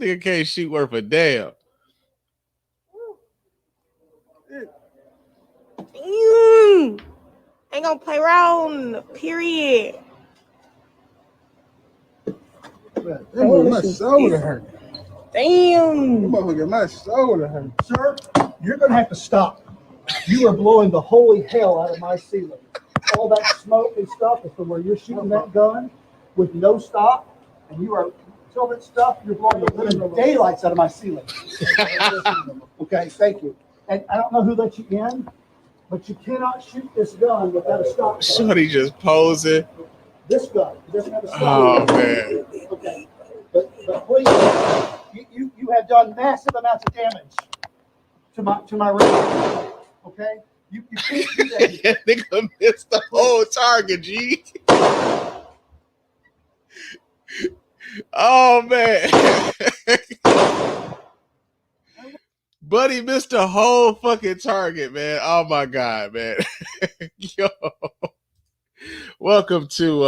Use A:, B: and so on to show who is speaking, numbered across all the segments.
A: nigga can't shoot worth a damn.
B: Ain't gonna play around, period.
C: My shoulder hurt.
B: Damn.
C: My shoulder hurt. Sir, you're going to have to stop. You are blowing the holy hell out of my ceiling. All that smoke and stuff is from where you're shooting that gun with no stop, and you are till that stuff, you're blowing the living daylights out of my ceiling. Okay, thank you. And I don't know who let you in, but you cannot shoot this gun without a stop.
A: Shorty just posing.
C: This gun doesn't have a stop.
A: Oh man.
C: Okay. But please, you have done massive amounts of damage to my room. Okay? You can't do that.
A: Nigga missed the whole target, G. Oh man. Buddy missed the whole fucking target, man. Oh my god, man. Yo. Welcome to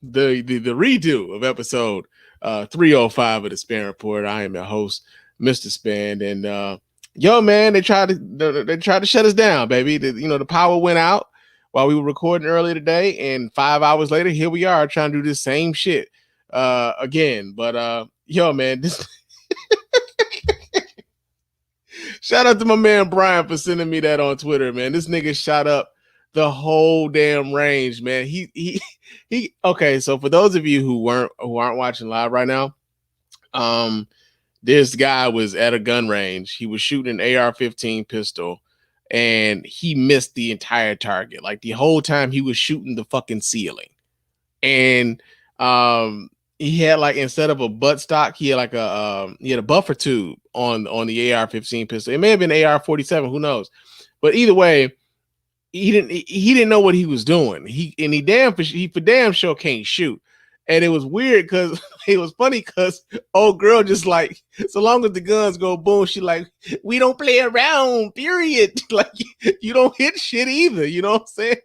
A: the redo of episode 305 of the Spann Report. I am your host, Mr. Spann, and yo, man, they tried to shut us down, baby. The power went out while we were recording earlier today, and 5 hours later, here we are trying to do this same shit again. But yo, man, this shout out to my man Brian for sending me that on Twitter, man. This nigga shot up the whole damn range, man. He okay, so for those of you who aren't watching live right now, this guy was at a gun range. He was shooting an AR-15 pistol, and he missed the entire target. Like the whole time he was shooting the fucking ceiling. And he had like, instead of a butt stock, he had like a buffer tube on the AR-15 pistol. It may have been AR-47, who knows? But either way, he didn't know what he was doing. He for damn sure can't shoot. And it was weird because it was funny because old girl just like, so long as the guns go boom, she like, we don't play around, period. Like you don't hit shit either. You know what I'm saying?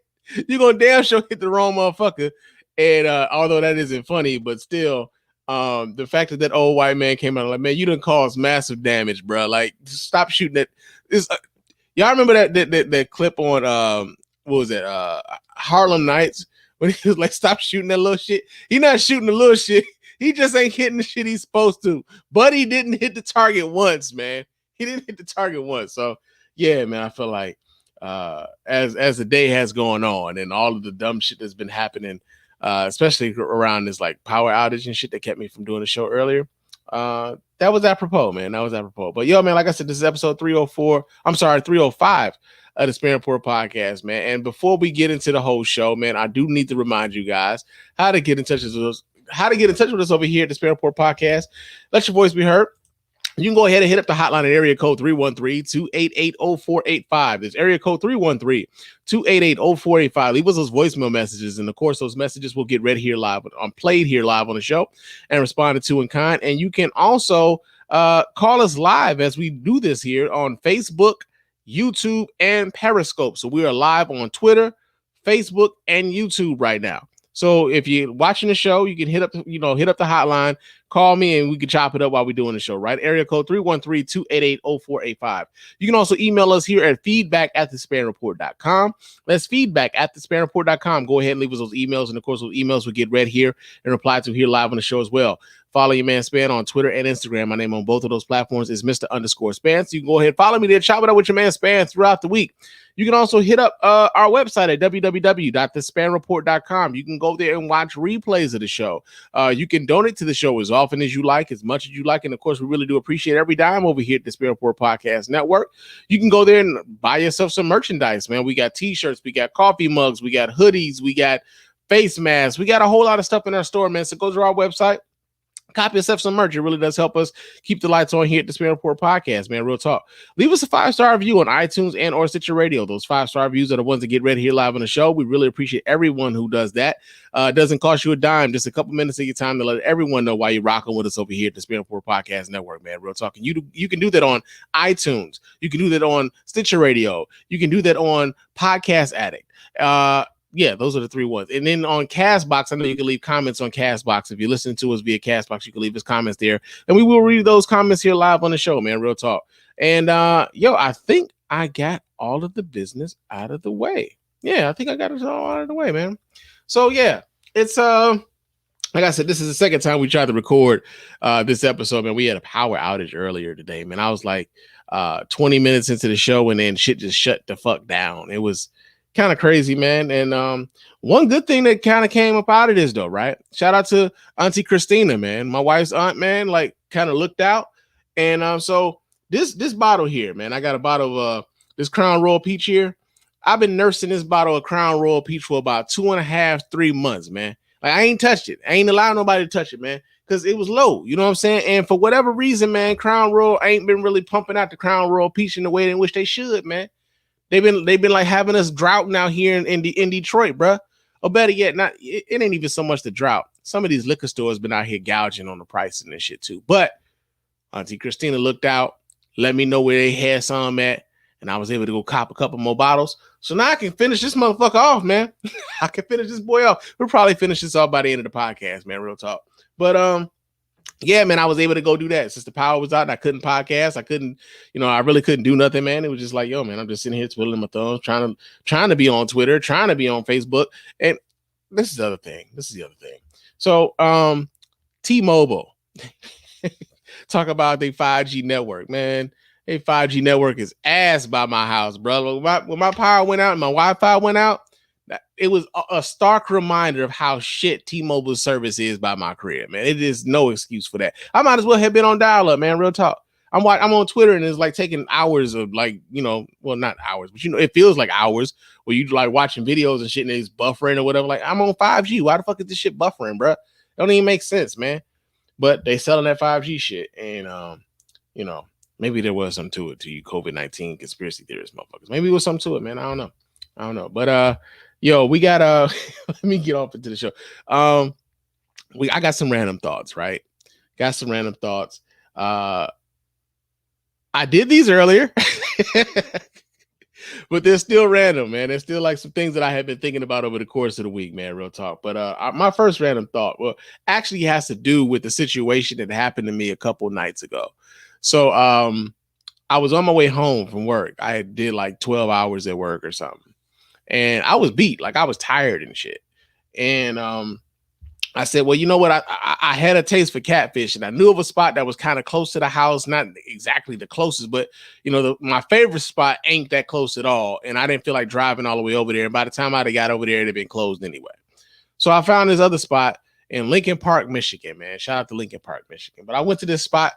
A: You're gonna damn sure hit the wrong motherfucker. And although that isn't funny, but still, the fact that old white man came out like, man, you done caused massive damage, bro. Like, stop shooting that. Y'all remember that clip on what was it? Harlem Nights, when he was like, stop shooting that little shit. He not shooting the little shit. He just ain't hitting the shit he's supposed to. But he didn't hit the target once, man. He didn't hit the target once. So yeah, man, I feel like as the day has gone on and all of the dumb shit that's been happening, especially around this like power outage and shit that kept me from doing the show earlier. That was apropos, man. That was apropos. But yo, man, like I said, this is episode 305 of the Spann Report podcast, man. And before we get into the whole show, man, I do need to remind you guys how to get in touch with us. How to get in touch with us over here at the Spann Report podcast. Let your voice be heard. You can go ahead and hit up the hotline at area code 313-288-0485. There's area code 313-288-0485. Leave us those voicemail messages, and of course, those messages will get read here live, played here live on the show, and responded to in kind. And you can also call us live as we do this here on Facebook, YouTube, and Periscope. So we are live on Twitter, Facebook, and YouTube right now. So if you're watching the show, you can hit up the hotline, call me, and we can chop it up while we're doing the show, right? Area code 313-288-0485. You can also email us here at feedback@thespannreport.com. That's feedback@thespannreport.com. Go ahead and leave us those emails, and of course, those emails will get read here and replied to here live on the show as well. Follow your man Spann on Twitter and Instagram. My name on both of those platforms is Mr._Spann. So you can go ahead and follow me there, chop it up with your man Spann throughout the week. You can also hit up our website at www.thespannreport.com. You can go there and watch replays of the show. You can donate to the show as often as you like, as much as you like. And of course, we really do appreciate every dime over here at the Spann Report Podcast Network. You can go there and buy yourself some merchandise, man. We got t-shirts, we got coffee mugs, we got hoodies, we got face masks. We got a whole lot of stuff in our store, man. So go to our website. Copy yourself some merch. It really does help us keep the lights on here at the Spann Report podcast, man. Real talk. Leave us a 5-star review on iTunes and or Stitcher Radio. Those 5-star reviews are the ones that get read here live on the show. We really appreciate everyone who does that. It doesn't cost you a dime, just a couple minutes of your time to let everyone know why you're rocking with us over here at the Spann Report Podcast Network, man. Real talk. And you can do that on iTunes. You can do that on Stitcher Radio. You can do that on Podcast Addict. Yeah, those are the 3 ones. And then on Castbox, I know you can leave comments on Castbox. If you're listening to us via Castbox, you can leave us comments there, and we will read those comments here live on the show, man. Real talk. And I think I got all of the business out of the way. Yeah, I think I got it all out of the way, man. So yeah, it's like I said, this is the second time we tried to record this episode, man. We had a power outage earlier today, man. I was like 20 minutes into the show, and then shit just shut the fuck down. It was kind of crazy, man. And one good thing that kind of came up out of this, though, right? Shout out to Auntie Christina, man. My wife's aunt, man, like kind of looked out. And so this bottle here, man, I got a bottle of this Crown Royal Peach here. I've been nursing this bottle of Crown Royal Peach for about 2.5, 3 months, man. Like, I ain't touched it. I ain't allowed nobody to touch it, man, because it was low. You know what I'm saying? And for whatever reason, man, Crown Royal ain't been really pumping out the Crown Royal Peach in the way in which they should, man. They've been like having us droughting out here in Detroit, bruh. Or better yet, it ain't even so much the drought. Some of these liquor stores been out here gouging on the pricing and shit too. But Auntie Christina looked out, let me know where they had some at, and I was able to go cop a couple more bottles. So now I can finish this motherfucker off, man. I can finish this boy off. We'll probably finish this off by the end of the podcast, man. Real talk. But yeah, man, I was able to go do that since the power was out and I couldn't podcast. I couldn't, I really couldn't do nothing, man. It was just like, yo, man, I'm just sitting here twiddling my thumbs, trying to be on Twitter, trying to be on Facebook. And this is the other thing. So T-Mobile. Talk about their 5G network, man. Their 5G network is ass by my house, brother. When my power went out and my Wi-Fi went out, it was a stark reminder of how shit T-Mobile's service is by my crib, man. It is no excuse for that. I might as well have been on dial-up, man. Real talk. I'm on Twitter and it's like taking hours of well, not hours, but it feels like hours where you like watching videos and shit and it's buffering or whatever. Like, I'm on 5G. Why the fuck is this shit buffering, bro? It don't even make sense, man. But they selling that 5G shit, and maybe there was something to it, to you COVID-19 conspiracy theorists, motherfuckers. Maybe it was something to it, man. I don't know. But we got let me get off into the show. I got some random thoughts, right? I did these earlier, but they're still random, man. There's still like some things that I have been thinking about over the course of the week, man. Real talk. But my first random thought, actually has to do with the situation that happened to me a couple nights ago. So I was on my way home from work. I did like 12 hours at work or something, and I was beat, like I was tired and shit. And I said, well, you know what? I had a taste for catfish, and I knew of a spot that was kind of close to the house, not exactly the closest, but my favorite spot ain't that close at all. And I didn't feel like driving all the way over there. And by the time I got over there, it had been closed anyway. So I found this other spot in Lincoln Park, Michigan, man. Shout out to Lincoln Park, Michigan. But I went to this spot,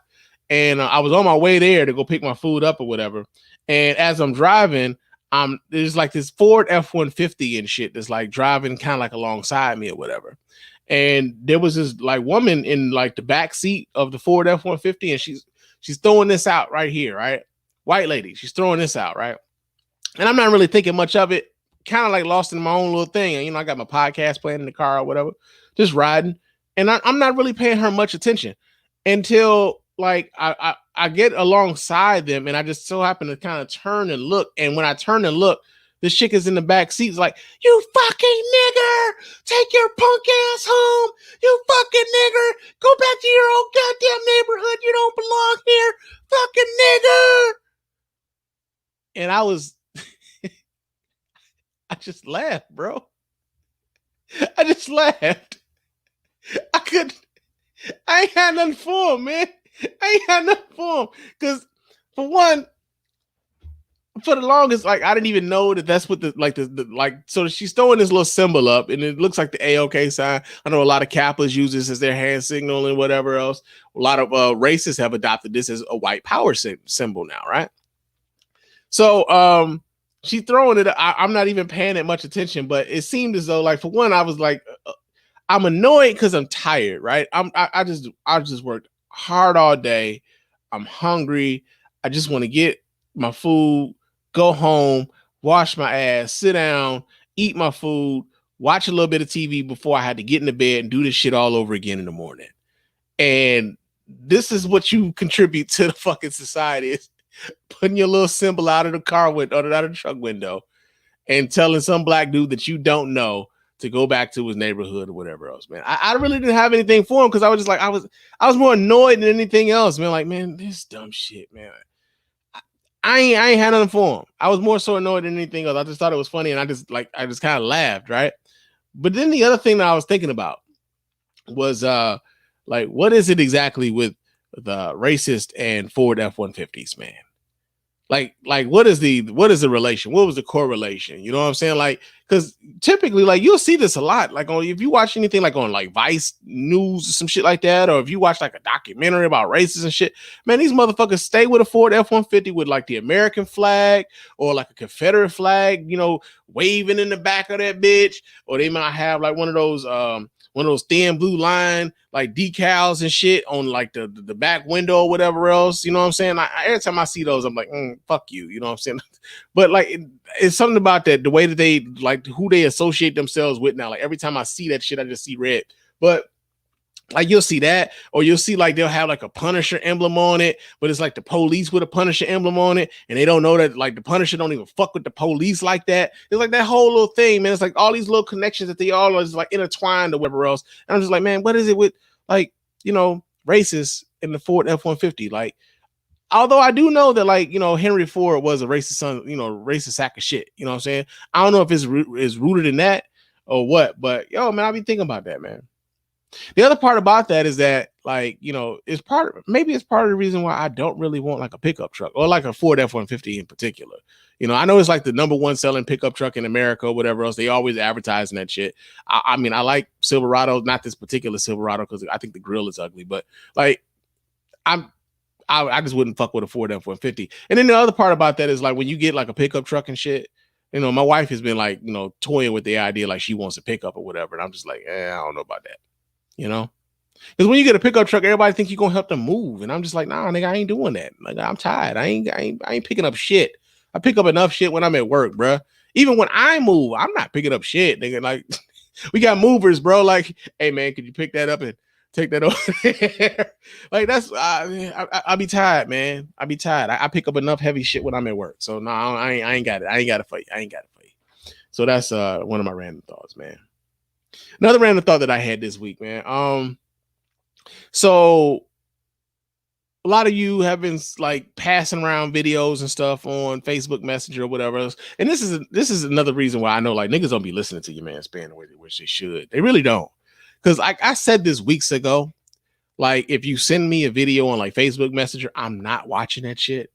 A: and I was on my way there to go pick my food up or whatever. And as I'm driving, there's like this Ford F-150 and shit that's like driving kind of like alongside me or whatever. And there was this like woman in like the back seat of the Ford F-150, and she's throwing this out right here, right? White lady, she's throwing this out, right? And I'm not really thinking much of it, kind of like lost in my own little thing. And I got my podcast playing in the car or whatever, just riding, and I'm not really paying her much attention until like I get alongside them, and I just so happen to kind of turn and look. And when I turn and look, this chick is in the back seat. It's like, you fucking nigger, take your punk ass home. You fucking nigger, go back to your old goddamn neighborhood. You don't belong here, fucking nigger. And I just laughed, bro. I just laughed. I ain't had nothing for him, man. I ain't had nothing for him. Because, for one, for the longest, like, I didn't even know that's what so she's throwing this little symbol up, and it looks like the A-OK sign. I know a lot of Kappas use this as their hand signal and whatever else. A lot of racists have adopted this as a white power symbol now, right? So, she's throwing it. I'm not even paying it much attention, but it seemed as though, like, for one, I was like, I'm annoyed because I'm tired, right? I just worked hard all day. I'm hungry. I just want to get my food, go home, wash my ass, sit down, eat my food, watch a little bit of TV before I had to get into bed and do this shit all over again in the morning. And this is what you contribute to the fucking society, is putting your little symbol out of the car window, out of the truck window, and telling some black dude that you don't know to go back to his neighborhood or whatever else, man. I really didn't have anything for him because I was just like, I was more annoyed than anything else, man. Like, man, this dumb shit, man. I ain't had nothing for him. I was more so annoyed than anything else. I just thought it was funny, and I just kind of laughed, right? But then the other thing that I was thinking about was like, what is it exactly with the racist and Ford F-150s, man? Like what is the relation? What was the correlation? You know what I'm saying? Like, because typically, like, you'll see this a lot. Like, if you watch anything like on like Vice News or some shit like that, or if you watch like a documentary about races and shit, man, these motherfuckers stay with a Ford F-150 with like the American flag or like a Confederate flag, you know, waving in the back of that bitch, or they might have like one of those thin blue line like decals and shit on like the back window or whatever else. You know what I'm saying? Every time I see those, I'm like, fuck you. You know what I'm saying? But like, it's something about that, the way that they like who they associate themselves with now. Like every time I see that shit, I just see red. But like, you'll see that, or you'll see like they'll have like a Punisher emblem on it, but it's like the police with a Punisher emblem on it, and they don't know that like the Punisher don't even fuck with the police like that. It's like that whole little thing, man. It's like all these little connections that they all are just like intertwined or whatever else. And I'm just like, man, what is it with like, you know, racists in the Ford F-150? Like, although I do know that, like, you know, Henry Ford was a racist son, you know, racist sack of shit. You know what I'm saying? I don't know if it's rooted in that or what, but yo, man, I be thinking about that, man. The other part about that is that, like, you know, it's part of the reason why I don't really want like a pickup truck or like a Ford F-150 in particular. You know, I know it's like the number one selling pickup truck in America or whatever else. They always advertising that shit. I mean, I like Silverado, not this particular Silverado because I think the grill is ugly, but like, I just wouldn't fuck with a Ford F-150. And then the other part about that is like when you get like a pickup truck and shit, you know, my wife has been like, you know, toying with the idea like she wants a pickup or whatever. And I'm just like, I don't know about that. You know, because when you get a pickup truck, everybody think you're gonna help them move, and I'm just like, nah, nigga, I ain't doing that. Like, I'm tired. I ain't picking up shit. I pick up enough shit when I'm at work, bro. Even when I move, I'm not picking up shit, nigga. Like, we got movers, bro. Like, hey man, could you pick that up and take that over there? Like, that's I be tired, man. I be tired. I pick up enough heavy shit when I'm at work. So no, I ain't got it. I ain't got it for you. I ain't got it for you. So that's one of my random thoughts, man. Another random thought that I had this week, man. So a lot of you have been like passing around videos and stuff on Facebook Messenger or whatever else. And this is another reason why I know like niggas don't be listening to your man Spann the way they wish they should. They really don't. Because I said this weeks ago, like, if you send me a video on like Facebook Messenger, I'm not watching that shit.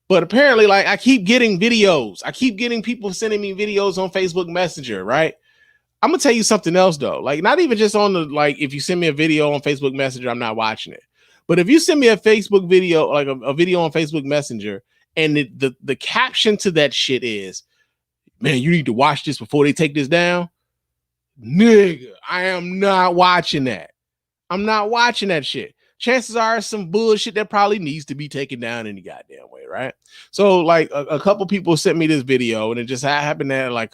A: But apparently, like, I keep getting videos. I keep getting people sending me videos on Facebook Messenger, right? I'm gonna tell you something else though. Like, not even just on the, like, if you send me a video on Facebook Messenger, I'm not watching it. But if you send me a Facebook video, like a video on Facebook Messenger, and the caption to that shit is, man, you need to watch this before they take this down. Nigga, I am not watching that. I'm not watching that shit. Chances are it's some bullshit that probably needs to be taken down any goddamn way, right? So like a couple people sent me this video, and it just happened that like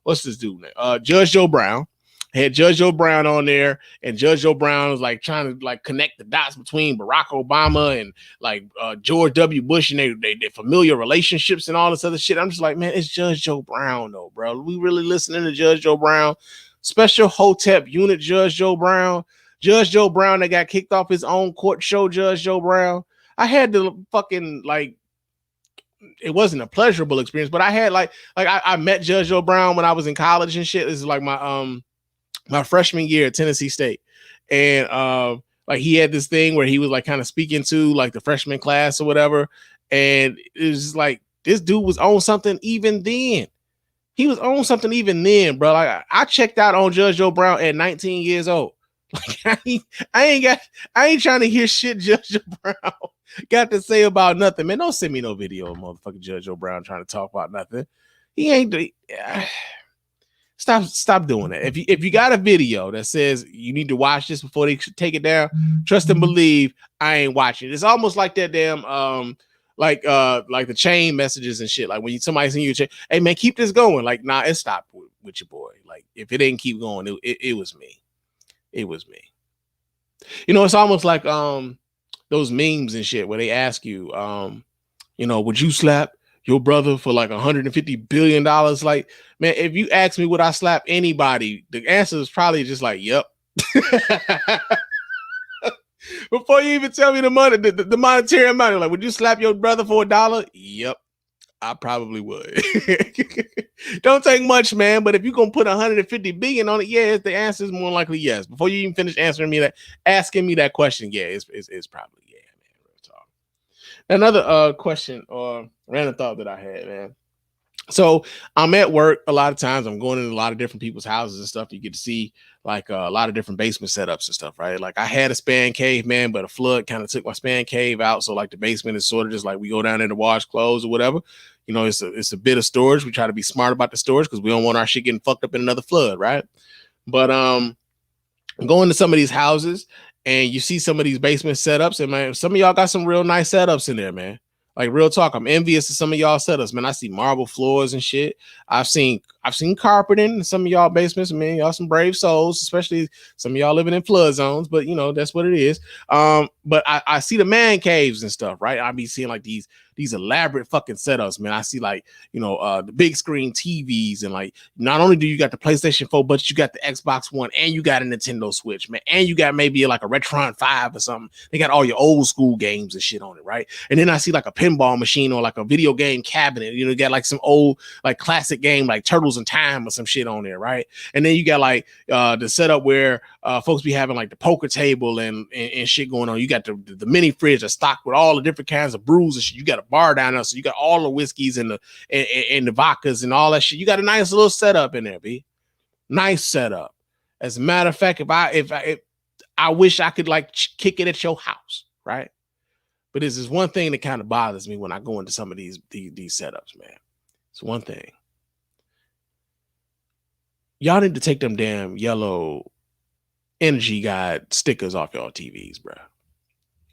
A: what's this dude name? Judge Joe Brown. Had Judge Joe Brown on there, and Judge Joe Brown was like trying to like connect the dots between Barack Obama and like George W. Bush and their familiar relationships and all this other shit. I'm just like, man, it's Judge Joe Brown though, bro. We really listening to Judge Joe Brown? Special Hotep Unit Judge Joe Brown. Judge Joe Brown that got kicked off his own court show, Judge Joe Brown. I had to fucking like, it wasn't a pleasurable experience, but I had like I met Judge Joe Brown when I was in college and shit. This is like my freshman year at Tennessee State. And like he had this thing where he was like kind of speaking to like the freshman class or whatever. And it was like, this dude was on something even then. He was on something even then, bro. Like I checked out on Judge Joe Brown at 19 years old. Like I ain't trying to hear shit Judge Joe Brown got to say about nothing, man. Don't send me no video of motherfucking Judge Joe Brown trying to talk about nothing. He ain't. Stop doing that. If you got a video that says you need to watch this before they take it down, trust and believe I ain't watching it. It's almost like that damn like the chain messages and shit. Like when somebody send you a chain, hey man, keep this going. Like, nah, it stopped with your boy. Like if it didn't keep going, it was me. It was me. You know, it's almost like those memes and shit where they ask you, you know, would you slap your brother for like $150 billion. Like, man, if you ask me would I slap anybody, the answer is probably just like, yep. Before you even tell me the money, the monetary amount, like, would you slap your brother for $1? Yep, I probably would. Don't take much, man. But if you're gonna put 150 billion on it, yeah, the answer is more likely yes. Before you even finish asking me that question, yeah, it's probably yeah, man. Real talk. Another question or random thought that I had, man. So I'm at work a lot of times. I'm going into a lot of different people's houses and stuff. You get to see like a lot of different basement setups and stuff, right? Like I had a Spann cave, man, but a flood kind of took my Spann cave out. So like the basement is sort of just like we go down there to wash clothes or whatever. You know, it's a bit of storage. We try to be smart about the storage because we don't want our shit getting fucked up in another flood, right? But going to some of these houses and you see some of these basement setups, and man, some of y'all got some real nice setups in there, man. Like real talk, I'm envious of some of y'all setups, man. I see marble floors and shit. I've seen carpeting in some of y'all basements, man. Y'all some brave souls, especially some of y'all living in flood zones. But you know that's what it is. But I see the man caves and stuff, right? I be seeing like these elaborate fucking setups, man. I see like the big screen TVs and like not only do you got the PlayStation 4, but you got the Xbox One and you got a Nintendo Switch, man, and you got maybe like a Retron 5 or something. They got all your old school games and shit on it, right? And then I see like a pinball machine or like a video game cabinet. You got like some old like classic game like Turtles in Time or some shit on there, right? And then you got like the setup where folks be having like the poker table and shit going on. You got the mini fridge that's stocked with all the different kinds of brews and shit. You got a bar down there, so you got all the whiskeys and the vodkas and all that shit. You got a nice little setup in there, B. Nice setup. As a matter of fact, if I wish I could like kick it at your house, right? But this is one thing that kind of bothers me when I go into some of these setups, man. It's one thing. Y'all need to take them damn yellow energy guide stickers off y'all TVs, bro.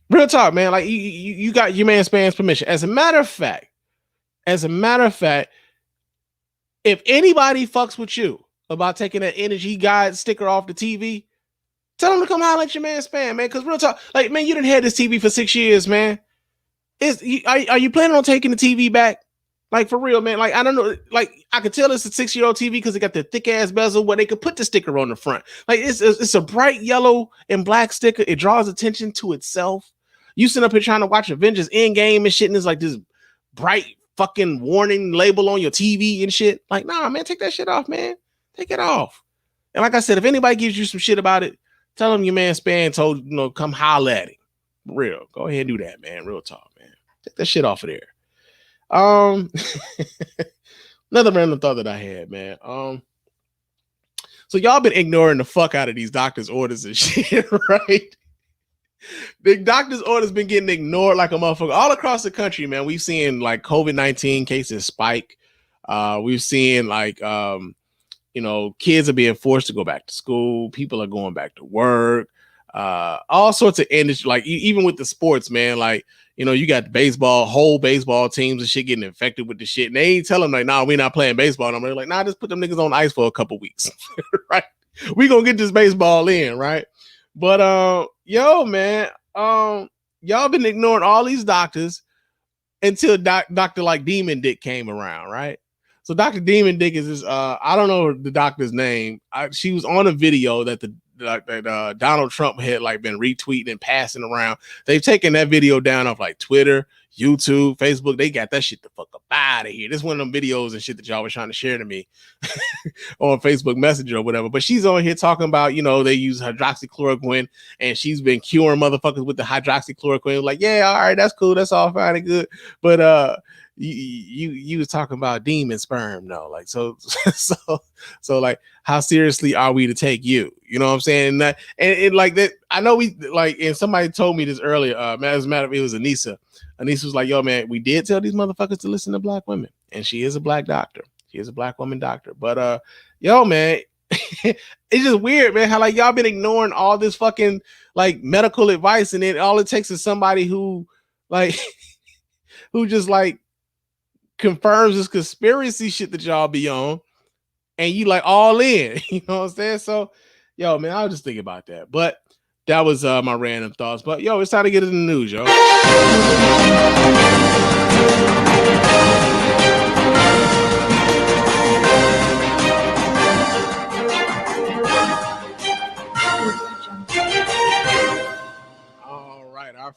A: Real talk, man. Like you got your man Spann's permission. As a matter of fact, if anybody fucks with you about taking that energy guide sticker off the TV, tell them to come holler at your man Spann, man. Because real talk, like, man, you done had this TV for 6 years, man. Are you planning on taking the TV back? Like, for real, man. Like, I don't know. Like, I could tell it's a 6-year-old TV because it got the thick ass bezel where they could put the sticker on the front. Like, it's a bright yellow and black sticker. It draws attention to itself. You sit up here trying to watch Avengers Endgame and shit, and it's like this bright fucking warning label on your TV and shit. Like, nah, man, take that shit off, man. Take it off. And like I said, if anybody gives you some shit about it, tell them your man Spann told come holler at him. Real. Go ahead and do that, man. Real talk, man. Take that shit off of there. Another random thought that I had, man. So y'all been ignoring the fuck out of these doctors' orders and shit, right? The doctor's orders been getting ignored like a motherfucker all across the country, man. We've seen like COVID-19 cases spike. We've seen like kids are being forced to go back to school. People are going back to work. All sorts of industry, like even with the sports, man. Like you got whole baseball teams and shit getting infected with the shit. And they ain't telling them like, nah, we're not playing baseball. And I'm like, nah, just put them niggas on ice for a couple weeks, right? We gonna get this baseball in, right? But man, y'all been ignoring all these doctors until Dr. like Demon Dick came around, right? So Dr. Demon Dick is this, I don't know the doctor's name. She was on a video that Donald Trump had like been retweeting and passing around. They've taken that video down off like Twitter, YouTube, Facebook. They got that shit the fuck up out of here. This is one of them videos and shit that y'all was trying to share to me on Facebook Messenger or whatever. But she's on here talking about, they use hydroxychloroquine and she's been curing motherfuckers with the hydroxychloroquine. Like, yeah, all right, that's cool. That's all fine and good. But you was talking about demon sperm, though. Like, so like, how seriously are we to take you? You know what I'm saying? And like that, I know we like, and somebody told me this earlier. As a matter of fact, it was Anissa. Anissa was like, yo, man, we did tell these motherfuckers to listen to black women. And she is a black doctor. She is a black woman doctor. But yo, man, it's just weird, man, how like y'all been ignoring all this fucking like medical advice, and then all it takes is somebody who like who just like confirms this conspiracy shit that y'all be on, and you like all in. You know what I'm saying? So, yo, man, I was just thinking about that. But that was my random thoughts. But yo, it's time to get into the news, yo.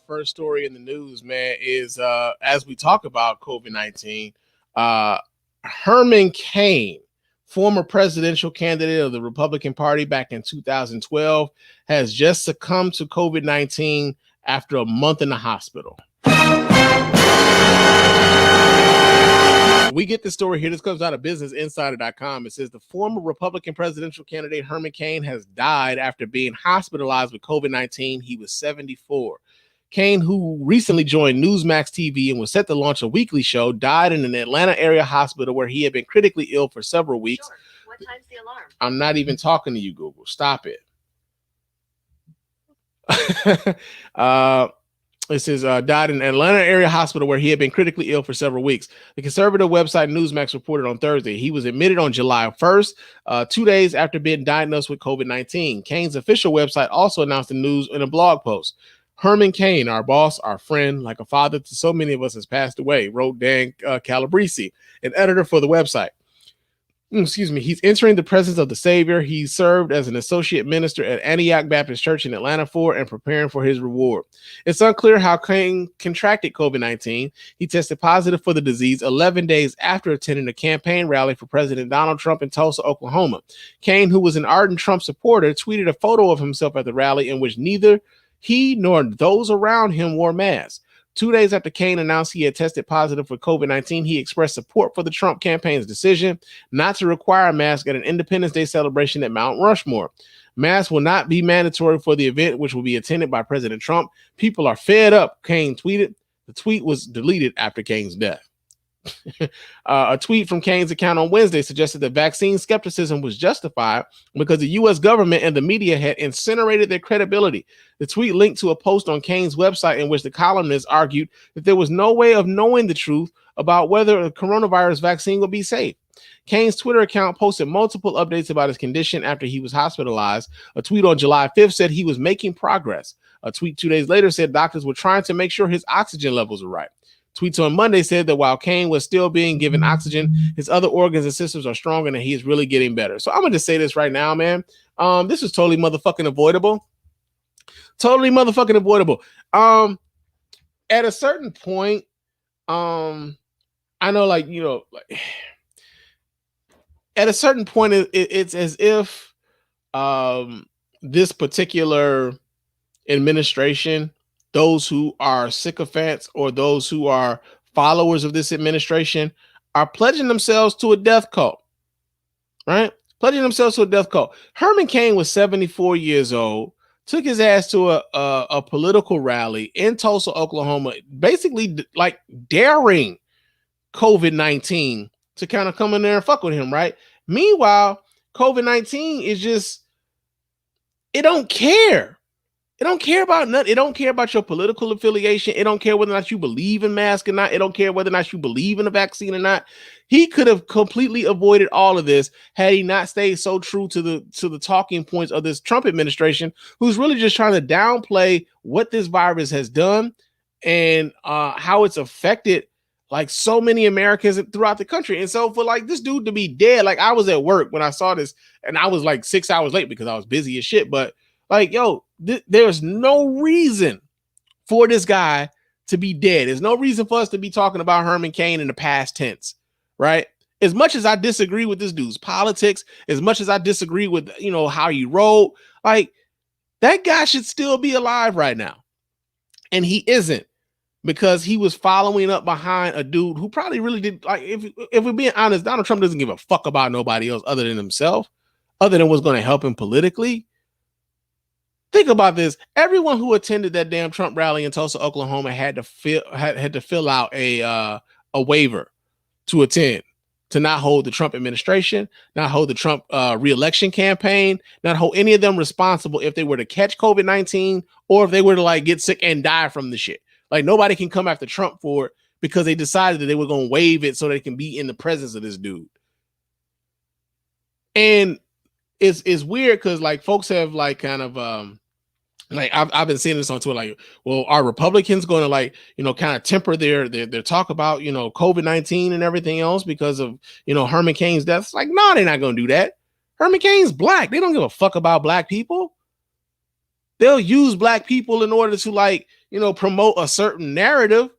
A: first story in the news, man, is as we talk about COVID-19, Herman Cain, former presidential candidate of the Republican Party back in 2012, has just succumbed to COVID-19 after a month in the hospital. We get the story here. This comes out of businessinsider.com. It says the former Republican presidential candidate Herman Cain has died after being hospitalized with COVID-19. He was 74. Cain, who recently joined Newsmax TV and was set to launch a weekly show, died in an Atlanta area hospital where he had been critically ill for several weeks.
D: Sure. What time's the alarm?
A: I'm not even talking to you, Google. Stop it. It says died in an Atlanta area hospital where he had been critically ill for several weeks. The conservative website Newsmax reported on Thursday he was admitted on July 1st, 2 days after being diagnosed with COVID-19. Cain's official website also announced the news in a blog post. Herman Cain, our boss, our friend, like a father to so many of us, has passed away, wrote Dan Calabrese, an editor for the website. Excuse me. He's entering the presence of the Savior. He served as an associate minister at Antioch Baptist Church in Atlanta for and preparing for his reward. It's unclear how Cain contracted COVID-19. He tested positive for the disease 11 days after attending a campaign rally for President Donald Trump in Tulsa, Oklahoma. Cain, who was an ardent Trump supporter, tweeted a photo of himself at the rally in which neither he nor those around him wore masks. 2 days after Cain announced he had tested positive for COVID-19, he expressed support for the Trump campaign's decision not to require a mask at an Independence Day celebration at Mount Rushmore. Masks will not be mandatory for the event, which will be attended by President Trump. People are fed up, Cain tweeted. The tweet was deleted after Cain's death. A tweet from Cain's account on Wednesday suggested that vaccine skepticism was justified because the U.S. government and the media had incinerated their credibility. The tweet linked to a post on Cain's website in which the columnist argued that there was no way of knowing the truth about whether a coronavirus vaccine would be safe. Cain's Twitter account posted multiple updates about his condition after he was hospitalized. A tweet on July 5th said he was making progress. A tweet 2 days later said doctors were trying to make sure his oxygen levels were right. Tweets on Monday said that while Cain was still being given oxygen, his other organs and systems are strong and he is really getting better. So I'm going to say this right now, man. This is totally motherfucking avoidable. Totally motherfucking avoidable. At a certain point, I know, like, you know, like, at a certain point, it's as if this particular administration, those who are sycophants or those who are followers of this administration, are pledging themselves to a death cult, right? Pledging themselves to a death cult. Herman Cain was 74 years old, took his ass to a political rally in Tulsa, Oklahoma, basically like daring COVID-19 to kind of come in there and fuck with him, right? Meanwhile, COVID-19 is just, it don't care. It don't care about nothing. It don't care about your political affiliation. It don't care whether or not you believe in masks or not. It don't care whether or not you believe in a vaccine or not. He could have completely avoided all of this had he not stayed so true to the talking points of this Trump administration, who's really just trying to downplay what this virus has done and how it's affected like so many Americans throughout the country. And so for like this dude to be dead, like I was at work when I saw this and I was like 6 hours late because I was busy as shit. But like, yo, there's no reason for this guy to be dead. There's no reason for us to be talking about Herman Cain in the past tense, right? As much as I disagree with this dude's politics, as much as I disagree with, you know, how he wrote, like that guy should still be alive right now. And he isn't, because he was following up behind a dude who probably really did, like, if we're being honest, Donald Trump doesn't give a fuck about nobody else other than himself, other than what's going to help him politically. Think about this. Everyone who attended that damn Trump rally in Tulsa, Oklahoma had to fill out a waiver to attend, to not hold the Trump administration, not hold the Trump re-election campaign, not hold any of them responsible if they were to catch COVID-19 or if they were to like get sick and die from the shit. Like nobody can come after Trump for it because they decided that they were going to waive it so they can be in the presence of this dude. And it's weird because like folks have like kind of like I've been seeing this on Twitter, like, well, are Republicans going to like, you know, kind of temper their talk about, you know, COVID-19 and everything else because of, you know, Herman Cain's death? It's like, no, they're not going to do that. Herman Cain's black. They don't give a fuck about black people. They'll use black people in order to like, promote a certain narrative,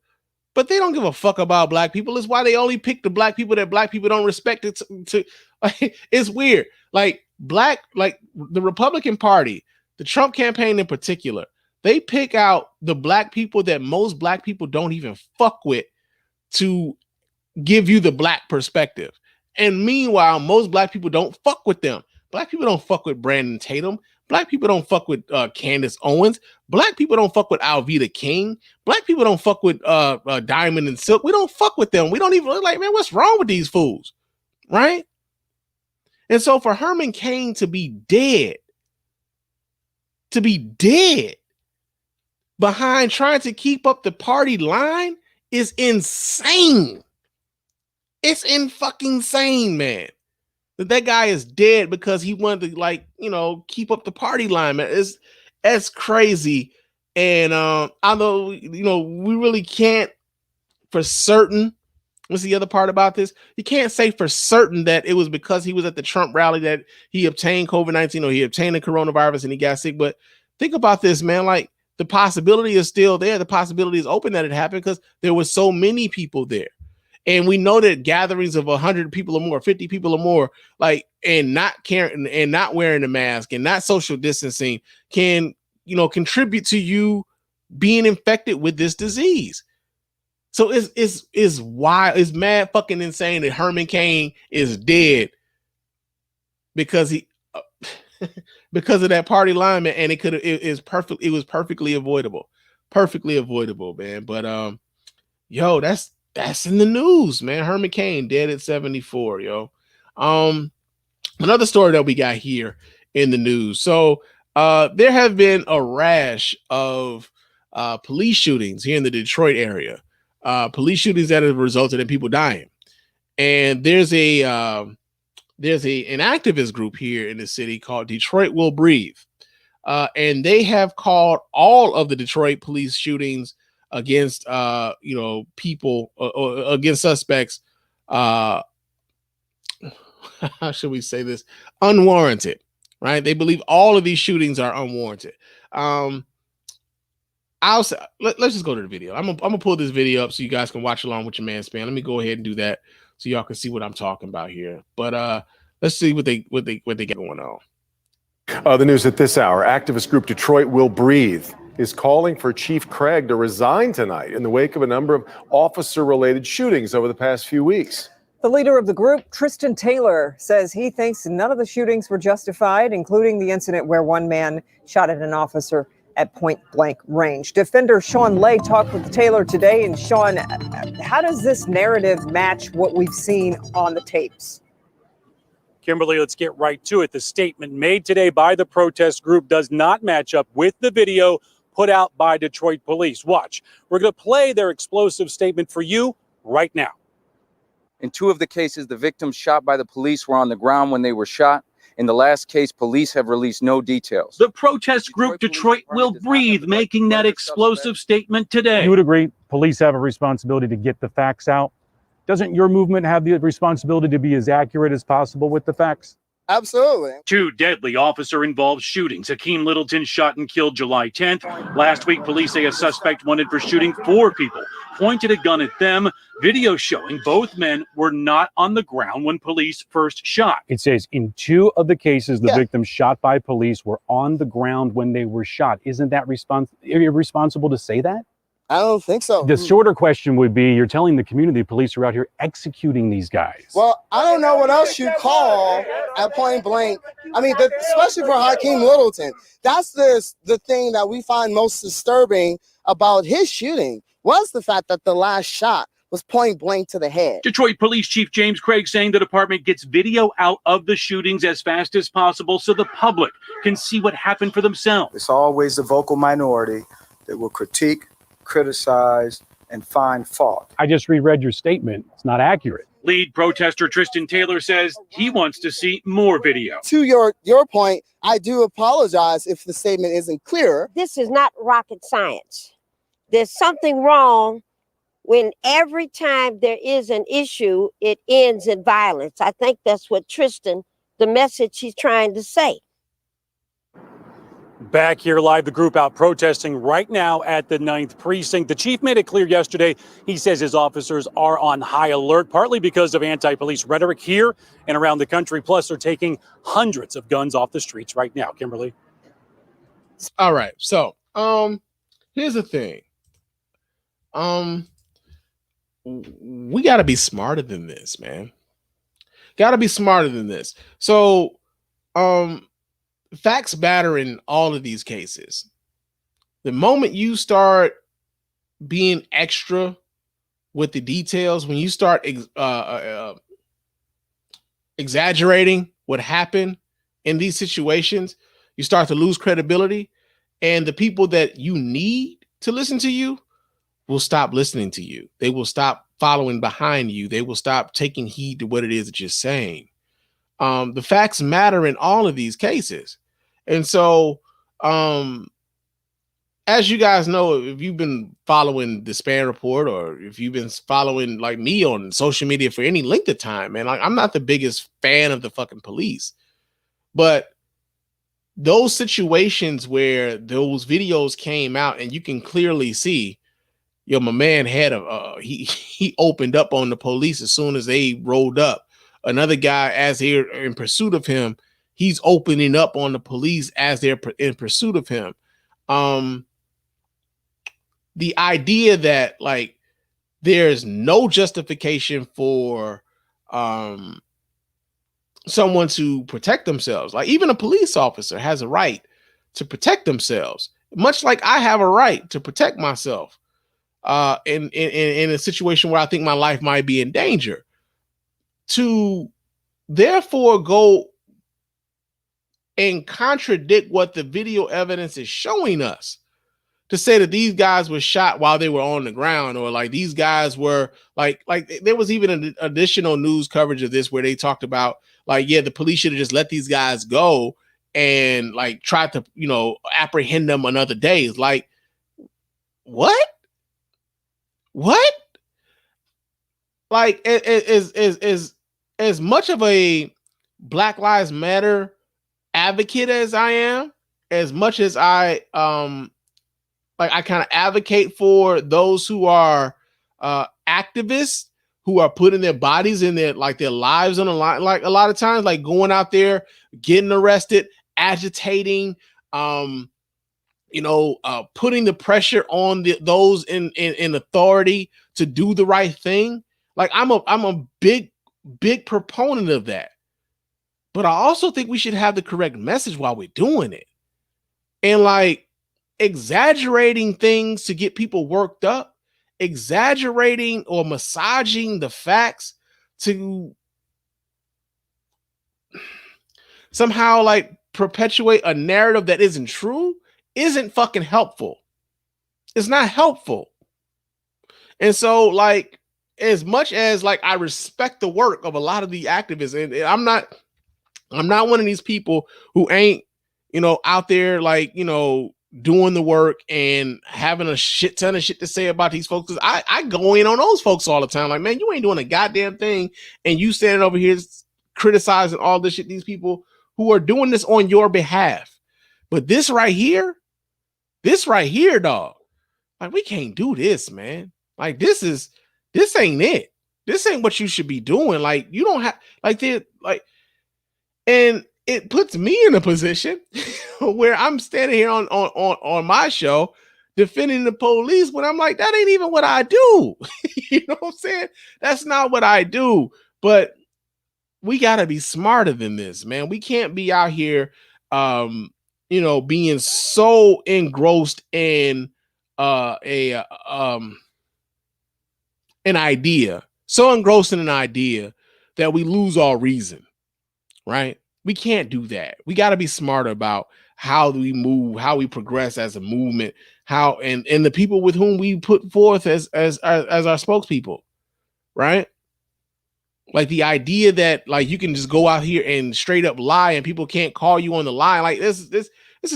A: but they don't give a fuck about black people. It's why they only pick the black people that black people don't respect. It's weird. Like the Republican Party, the Trump campaign in particular, they pick out the black people that most black people don't even fuck with to give you the black perspective. And meanwhile, most black people don't fuck with them. Black people don't fuck with Brandon Tatum. Black people don't fuck with Candace Owens. Black people don't fuck with Alveda King. Black people don't fuck with Diamond and Silk. We don't fuck with them. We don't even like, man, what's wrong with these fools? Right? And so for Herman Cain to be dead behind trying to keep up the party line is insane. It's in fucking insane, man. That guy is dead because he wanted to keep up the party line, man. That's crazy. And although we really can't for certain. What's the other part about this? You can't say for certain that it was because he was at the Trump rally that he obtained COVID-19 or he obtained the coronavirus and he got sick. But think about this, man. Like, the possibility is still there. The possibility is open that it happened because there were so many people there. And we know that gatherings of 100 people or more, 50 people or more, and not caring and not wearing a mask and not social distancing can, contribute to you being infected with this disease. So it's wild. It's mad fucking insane that Herman Cain is dead because because of that party line, man. And it was perfectly avoidable, man. But that's in the news, man. Herman Cain dead at 74, yo. Another story that we got here in the news. So there have been a rash of police shootings here in the Detroit area. Police shootings that have resulted in people dying. And there's an activist group here in the city called Detroit Will Breathe. And they have called all of the Detroit police shootings against people or against suspects, how should we say this, unwarranted, right? They believe all of these shootings are unwarranted. Let's just go to the video. I'm gonna pull this video up so you guys can watch along with your man Spann. Let me go ahead and do that so y'all can see what I'm talking about here. But let's see what they got going on.
D: The news at this hour: activist group Detroit Will Breathe is calling for Chief Craig to resign tonight in the wake of a number of officer-related shootings over the past few weeks.
E: The leader of the group, Tristan Taylor, says he thinks none of the shootings were justified, including the incident where one man shot at an officer at point-blank range. Defender Sean Lay talked with Taylor today. And Sean, how does this narrative match what we've seen on the tapes?
F: Kimberly, let's get right to it. The statement made today by the protest group does not match up with the video put out by Detroit police. Watch. We're going to play their explosive statement for you right now.
G: In two of the cases, the victims shot by the police were on the ground when they were shot. In the last case, police have released no details.
F: The protest group Detroit Will Breathe making that explosive statement today.
H: You would agree police have a responsibility to get the facts out. Doesn't your movement have the responsibility to be as accurate as possible with the facts?
I: Absolutely.
F: Two deadly officer-involved shootings. Hakeem Littleton shot and killed July 10th. Last week, police say a suspect wanted for shooting 4 people, pointed a gun at them. Video showing both men were not on the ground when police first shot.
H: It says in 2 of the cases, the victims shot by police were on the ground when they were shot. Isn't that irresponsible to say that?
I: I don't think so.
H: The shorter question would be, you're telling the community police are out here executing these guys.
I: Well, I don't know what else you call at point blank. I mean, especially for Hakeem Littleton. That's the thing that we find most disturbing about his shooting was the fact that the last shot was point blank to the head.
F: Detroit Police Chief James Craig saying the department gets video out of the shootings as fast as possible so the public can see what happened for themselves.
J: It's always the vocal minority that will critique, criticize, and find fault.
H: I just reread your statement. It's not accurate.
F: Lead protester Tristan Taylor says he wants to see more video.
I: To your point, I do apologize if the statement isn't clear.
K: This is not rocket science. There's something wrong when every time there is an issue, it ends in violence. I think that's what Tristan, the message he's trying to say.
F: Back here live, the group out protesting right now at the 9th Precinct. The chief made it clear yesterday. He says his officers are on high alert, partly because of anti-police rhetoric here and around the country. Plus, they're taking hundreds of guns off the streets right now. Kimberly.
A: All right. So, here's the thing. We got to be smarter than this, man. Got to be smarter than this. So, facts matter in all of these cases. The moment you start being extra with the details, when you start exaggerating what happened in these situations, you start to lose credibility, and the people that you need to listen to you will stop listening to you. They will stop following behind you. They will stop taking heed to what it is that you're saying. The facts matter in all of these cases. And so, as you guys know, if you've been following the Spann report, or if you've been following like me on social media for any length of time, man, like I'm not the biggest fan of the fucking police, but those situations where those videos came out and you can clearly see, yo, my man had he opened up on the police as soon as they rolled up. Another guy, as they're in pursuit of him, he's opening up on the police as they're in pursuit of him. The idea that like there's no justification for someone to protect themselves. Like even a police officer has a right to protect themselves, much like I have a right to protect myself in a situation where I think my life might be in danger. To therefore go and contradict what the video evidence is showing us, to say that these guys were shot while they were on the ground, or like these guys were like there was even an additional news coverage of this where they talked about like, yeah, the police should have just let these guys go and like tried to, you know, apprehend them another day. It's like, what? Like as much of a Black Lives Matter advocate as I am, as much as I I kind of advocate for those who are activists, who are putting their bodies in their lives on the line, like a lot of times, like going out there, getting arrested, agitating, putting the pressure on those in authority to do the right thing. Like I'm a big proponent of that. But I also think we should have the correct message while we're doing it. And like exaggerating things to get people worked up, exaggerating or massaging the facts to somehow like perpetuate a narrative that isn't true isn't fucking helpful. It's not helpful. And so like, as much as like I respect the work of a lot of the activists, and I'm not one of these people who ain't, out there like, doing the work and having a shit ton of shit to say about these folks. I go in on those folks all the time. Like, man, you ain't doing a goddamn thing, and you standing over here criticizing all this shit, these people who are doing this on your behalf. But this right here, dog, like we can't do this, man. Like this ain't it. This ain't what you should be doing. Like you don't have and it puts me in a position where I'm standing here on my show defending the police when I'm like, that ain't even what I do. You know what I'm saying? That's not what I do. But we got to be smarter than this, man. We can't be out here being so engrossed in an idea, so engrossed in an idea that we lose all reason, right? We can't do that. We got to be smarter about how we move, how we progress as a movement, how and the people with whom we put forth as our spokespeople, right? Like the idea that like you can just go out here and straight up lie and people can't call you on the line. Like this is the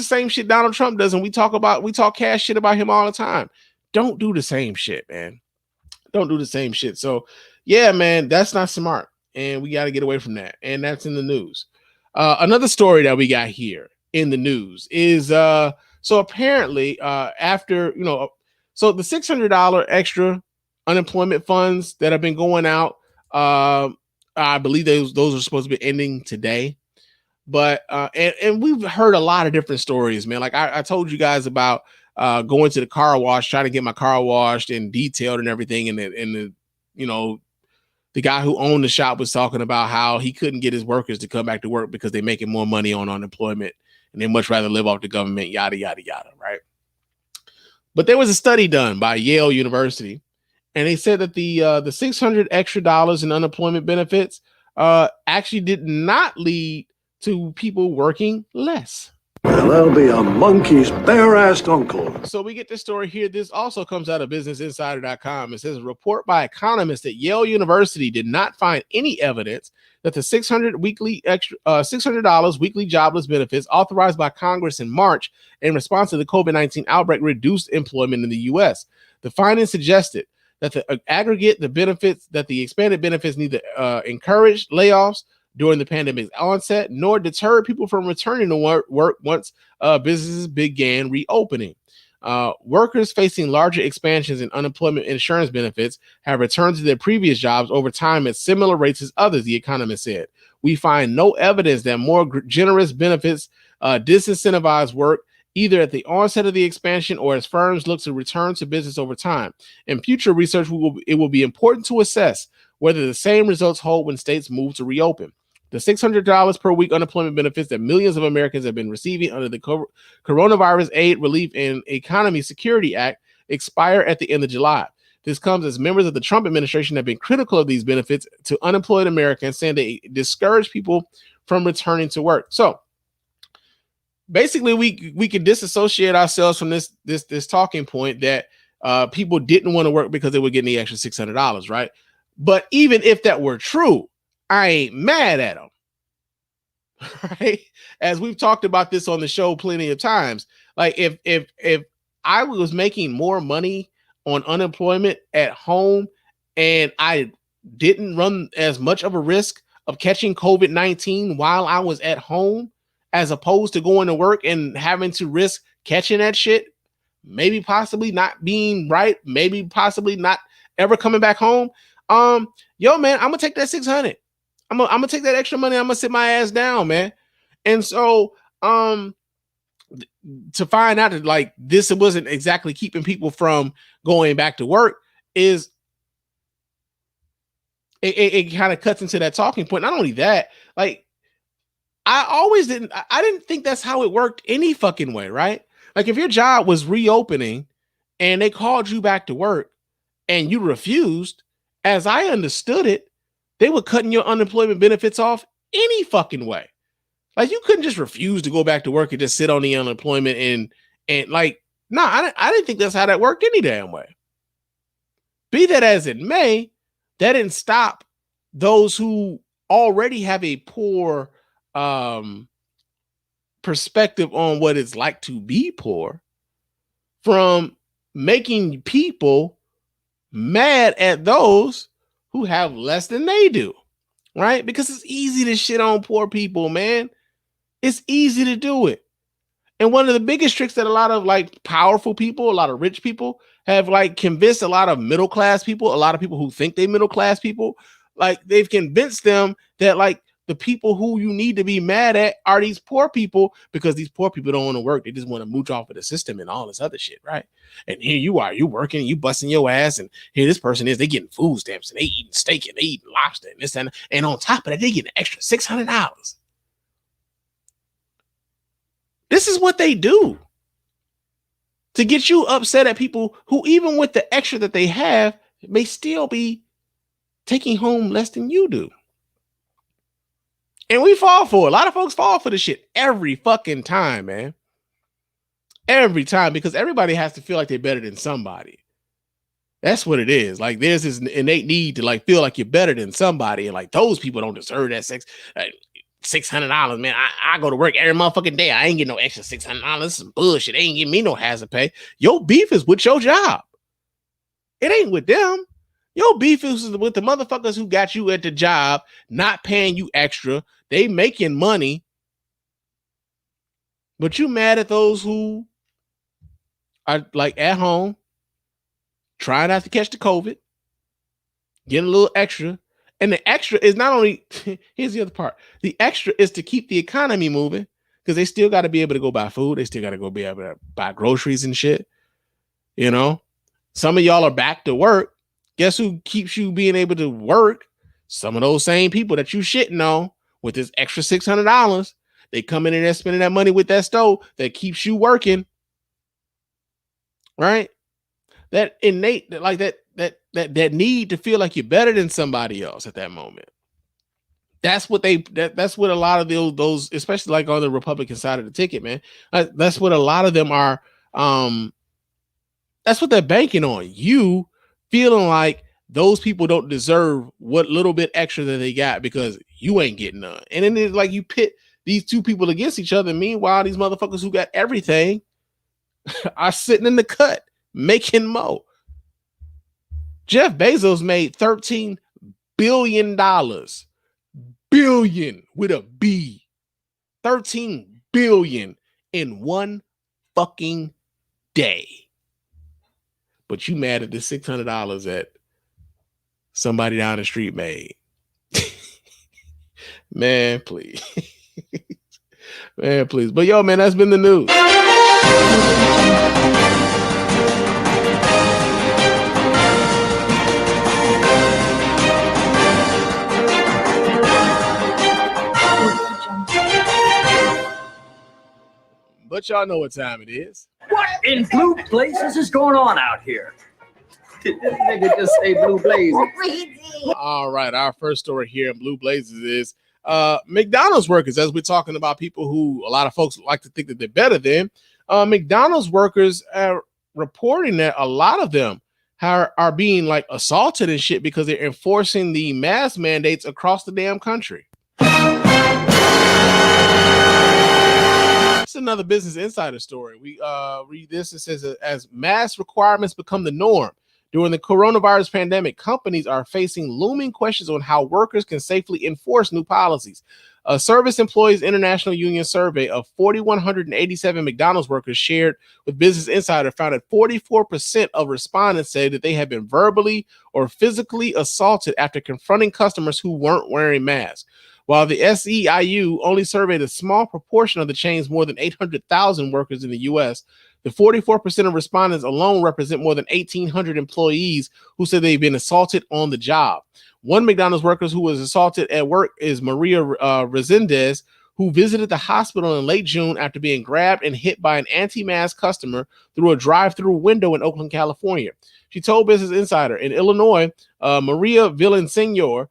A: same shit Donald Trump does, and we talk cash shit about him all the time. Don't do the same shit, man. Don't do the same shit. So yeah, man, that's not smart. And we got to get away from that. And that's in the news. Another story that we got here in the news is so apparently after so the $600 extra unemployment funds that have been going out, I believe those are supposed to be ending today. But and we've heard a lot of different stories, man. Like I told you guys about going to the car wash, trying to get my car washed and detailed and everything, and the the guy who owned the shop was talking about how he couldn't get his workers to come back to work because they're making more money on unemployment and they much rather live off the government, yada, yada, yada, right? But there was a study done by Yale University, and they said that the $600 extra in unemployment benefits actually did not lead to people working less.
L: Well, that'll be a monkey's bare-assed uncle.
A: So we get this story here. This also comes out of BusinessInsider.com. It says a report by economists at Yale University did not find any evidence that the $600 weekly jobless benefits authorized by Congress in March in response to the COVID-19 outbreak reduced employment in the U.S. The findings suggested that the expanded benefits neither encouraged layoffs during the pandemic's onset, nor deterred people from returning to work once businesses began reopening. Workers facing larger expansions in unemployment insurance benefits have returned to their previous jobs over time at similar rates as others, the economist said. We find no evidence that more generous benefits disincentivize work, either at the onset of the expansion or as firms look to return to business over time. In future research, it will be important to assess whether the same results hold when states move to reopen. The $600 per week unemployment benefits that millions of Americans have been receiving under the Coronavirus Aid, Relief, and Economy Security Act expire at the end of July. This comes as members of the Trump administration have been critical of these benefits to unemployed Americans, saying they discourage people from returning to work. So basically, we can disassociate ourselves from this talking point that people didn't want to work because they were getting the extra $600, right? But even if that were true, I ain't mad at them, right? As we've talked about this on the show plenty of times. Like if I was making more money on unemployment at home and I didn't run as much of a risk of catching COVID-19 while I was at home, as opposed to going to work and having to risk catching that shit, maybe possibly not being right, maybe possibly not ever coming back home. Yo, man, I'm gonna take that 600. I'm gonna take that extra money. I'm gonna sit my ass down, man. And so, to find out that like this wasn't exactly keeping people from going back to work is it kind of cuts into that talking point. Not only that, like I didn't think that's how it worked any fucking way, right? Like if your job was reopening and they called you back to work and you refused, as I understood it, they were cutting your unemployment benefits off any fucking way. Like you couldn't just refuse to go back to work and just sit on the unemployment and like, no, I didn't think that's how that worked any damn way. Be that as it may, that didn't stop those who already have a poor perspective on what it's like to be poor from making people mad at those who have less than they do, right? Because it's easy to shit on poor people, man. It's easy to do it. And one of the biggest tricks that a lot of like powerful people, a lot of rich people have like convinced a lot of middle class people, a lot of people who think they middle class people, like they've convinced them that like the people who you need to be mad at are these poor people because these poor people don't want to work. They just want to mooch off of the system and all this other shit, right? And here you are, you working, you busting your ass, and here this person is, they getting food stamps and they eating steak and they eating lobster and this and on top of that, they getting an extra $600. This is what they do to get you upset at people who, even with the extra that they have, may still be taking home less than you do. And we fall for it. A lot of folks fall for this shit every fucking time, man. Every time, because everybody has to feel like they're better than somebody. That's what it is. Like there's this innate need to like feel like you're better than somebody, and like those people don't deserve that $600, man. I go to work every motherfucking day. I ain't getting no extra $600. This is bullshit. They ain't giving me no hazard pay. Your beef is with your job. It ain't with them. Your beef is with the motherfuckers who got you at the job, not paying you extra. They making money. But you mad at those who are like at home, trying not to catch the COVID, getting a little extra. And the extra is not only, here's the other part. The extra is to keep the economy moving because they still got to be able to go buy food. They still got to go be able to buy groceries and shit. You know, some of y'all are back to work. Guess who keeps you being able to work? Some of those same people that you shitting on with this extra $600. They come in and they're spending that money with that stove that keeps you working. Right? That innate, like that need to feel like you're better than somebody else at that moment. That's what that's what a lot of those, especially like on the Republican side of the ticket, man. That's what a lot of them are. That's what they're banking on. You feeling like those people don't deserve what little bit extra that they got because you ain't getting none. And then it's like you pit these two people against each other. Meanwhile, these motherfuckers who got everything are sitting in the cut making more. Jeff Bezos made $13 billion. Billion with a B. 13 billion in one fucking day. But you mad at the $600 that somebody down the street made. Man, please. Man, please. But yo, man, that's been the news. But y'all know what time it is.
M: What in blue blazes is going on out here? Did this nigga just say blue blazes?
A: All right, our first story here in Blue Blazes is McDonald's workers, as we're talking about people who a lot of folks like to think that they're better than. McDonald's workers are reporting that a lot of them are being like assaulted and shit because they're enforcing the mask mandates across the damn country. It's another Business Insider story. We read this. It says, as mask requirements become the norm during the coronavirus pandemic, companies are facing looming questions on how workers can safely enforce new policies. A Service Employees International Union survey of 4,187 McDonald's workers shared with Business Insider found that 44% of respondents said that they had been verbally or physically assaulted after confronting customers who weren't wearing masks. While the SEIU only surveyed a small proportion of the chain's more than 800,000 workers in the U.S., the 44% of respondents alone represent more than 1,800 employees who said they've been assaulted on the job. One McDonald's worker who was assaulted at work is Maria Resendez, who visited the hospital in late June after being grabbed and hit by an anti-mask customer through a drive-through window in Oakland, California. She told Business Insider, in Illinois, Maria Villaseñor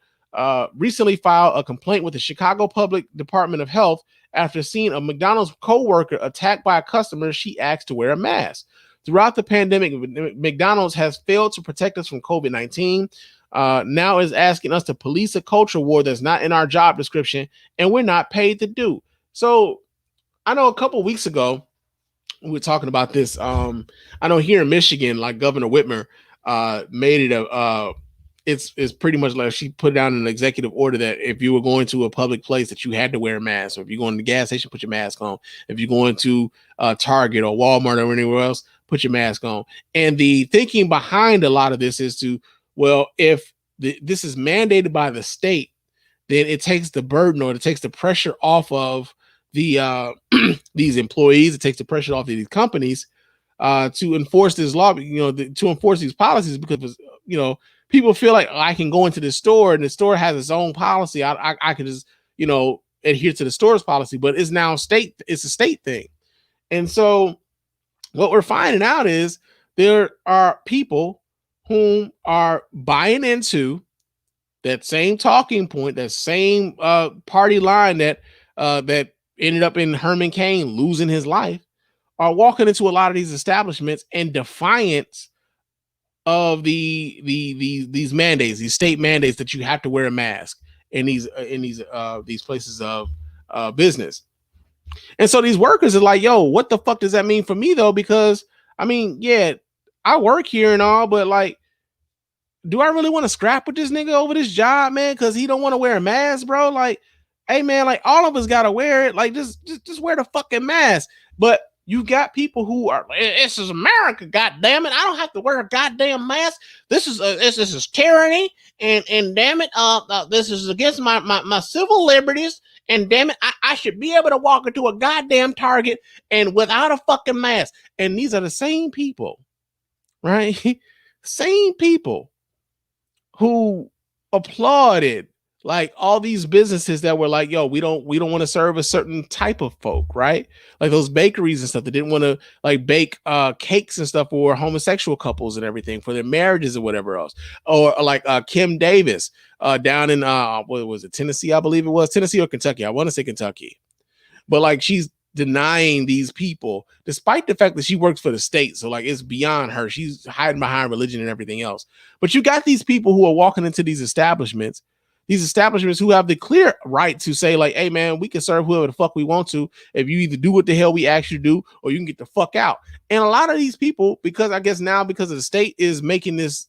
A: recently filed a complaint with the Chicago Public Department of Health after seeing a McDonald's co-worker attacked by a customer she asked to wear a mask. Throughout the pandemic, McDonald's has failed to protect us from COVID-19. Now is asking us to police a culture war that's not in our job description and we're not paid to do. So I know a couple weeks ago, we were talking about this. I know here in Michigan, like Governor Whitmer made it it's pretty much like she put down an executive order that if you were going to a public place that you had to wear a mask, or if you're going to the gas station, put your mask on. If you're going to Target or Walmart or anywhere else, put your mask on. And the thinking behind a lot of this is to, well, if this is mandated by the state, then it takes the burden or it takes the pressure off of the these employees. It takes the pressure off of these companies to enforce this law, to enforce these policies, because, people feel like, I can go into the store and the store has its own policy. I can just, adhere to the store's policy, but it's now it's a state thing. And so what we're finding out is there are people whom are buying into that same talking point, that same party line that ended up in Herman Cain losing his life, are walking into a lot of these establishments in defiance of these mandates, these state mandates that you have to wear a mask in these places of business. And so these workers are like, yo, what the fuck does that mean for me though? Because I mean, yeah, I work here and all, but like, do I really want to scrap with this nigga over this job, man? Because he don't want to wear a mask, bro. Like, hey man, like all of us gotta wear it. Like just wear the fucking mask. But you got people who are, this is America, goddamn it. I don't have to wear a goddamn mask. This is tyranny, and damn it, this is against my civil liberties. And damn it, I should be able to walk into a goddamn Target and without a fucking mask. And these are the same people, right? Same people who applauded like all these businesses that were like, yo, we don't want to serve a certain type of folk, right? Like those bakeries and stuff that didn't want to like bake cakes and stuff for homosexual couples and everything for their marriages or whatever else. Or like Kim Davis down in what was it, Tennessee, I believe it was, Tennessee or Kentucky. I want to say Kentucky. But like she's denying these people, despite the fact that she works for the state. So like it's beyond her. She's hiding behind religion and everything else. But you got these people who are walking into these establishments who have the clear right to say like, hey man, we can serve whoever the fuck we want to. If you either do what the hell we ask you to do, or you can get the fuck out. And a lot of these people, because I guess now because of the state is making this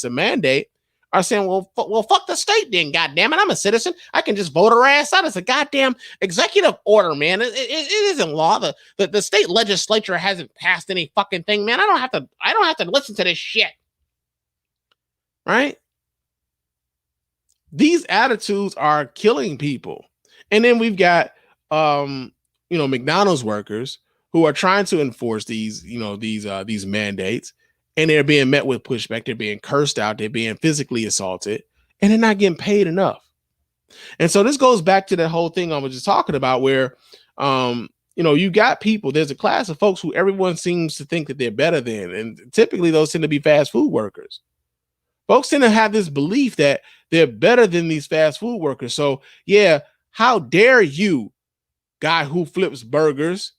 A: a mandate, are saying, well, fuck the state then, goddamn it. I'm a citizen. I can just vote her ass out. It's a goddamn executive order, man. It isn't law. The state legislature hasn't passed any fucking thing, man. I don't have to listen to this shit. Right? These attitudes are killing people. And then we've got McDonald's workers who are trying to enforce these mandates, and they're being met with pushback. They're being cursed out. They're being physically assaulted, and they're not getting paid enough. And so this goes back to that whole thing I was just talking about where, you got people, there's a class of folks who everyone seems to think that they're better than. And typically those tend to be fast food workers. Folks tend to have this belief that they're better than these fast food workers. So yeah, how dare you, guy who flips burgers,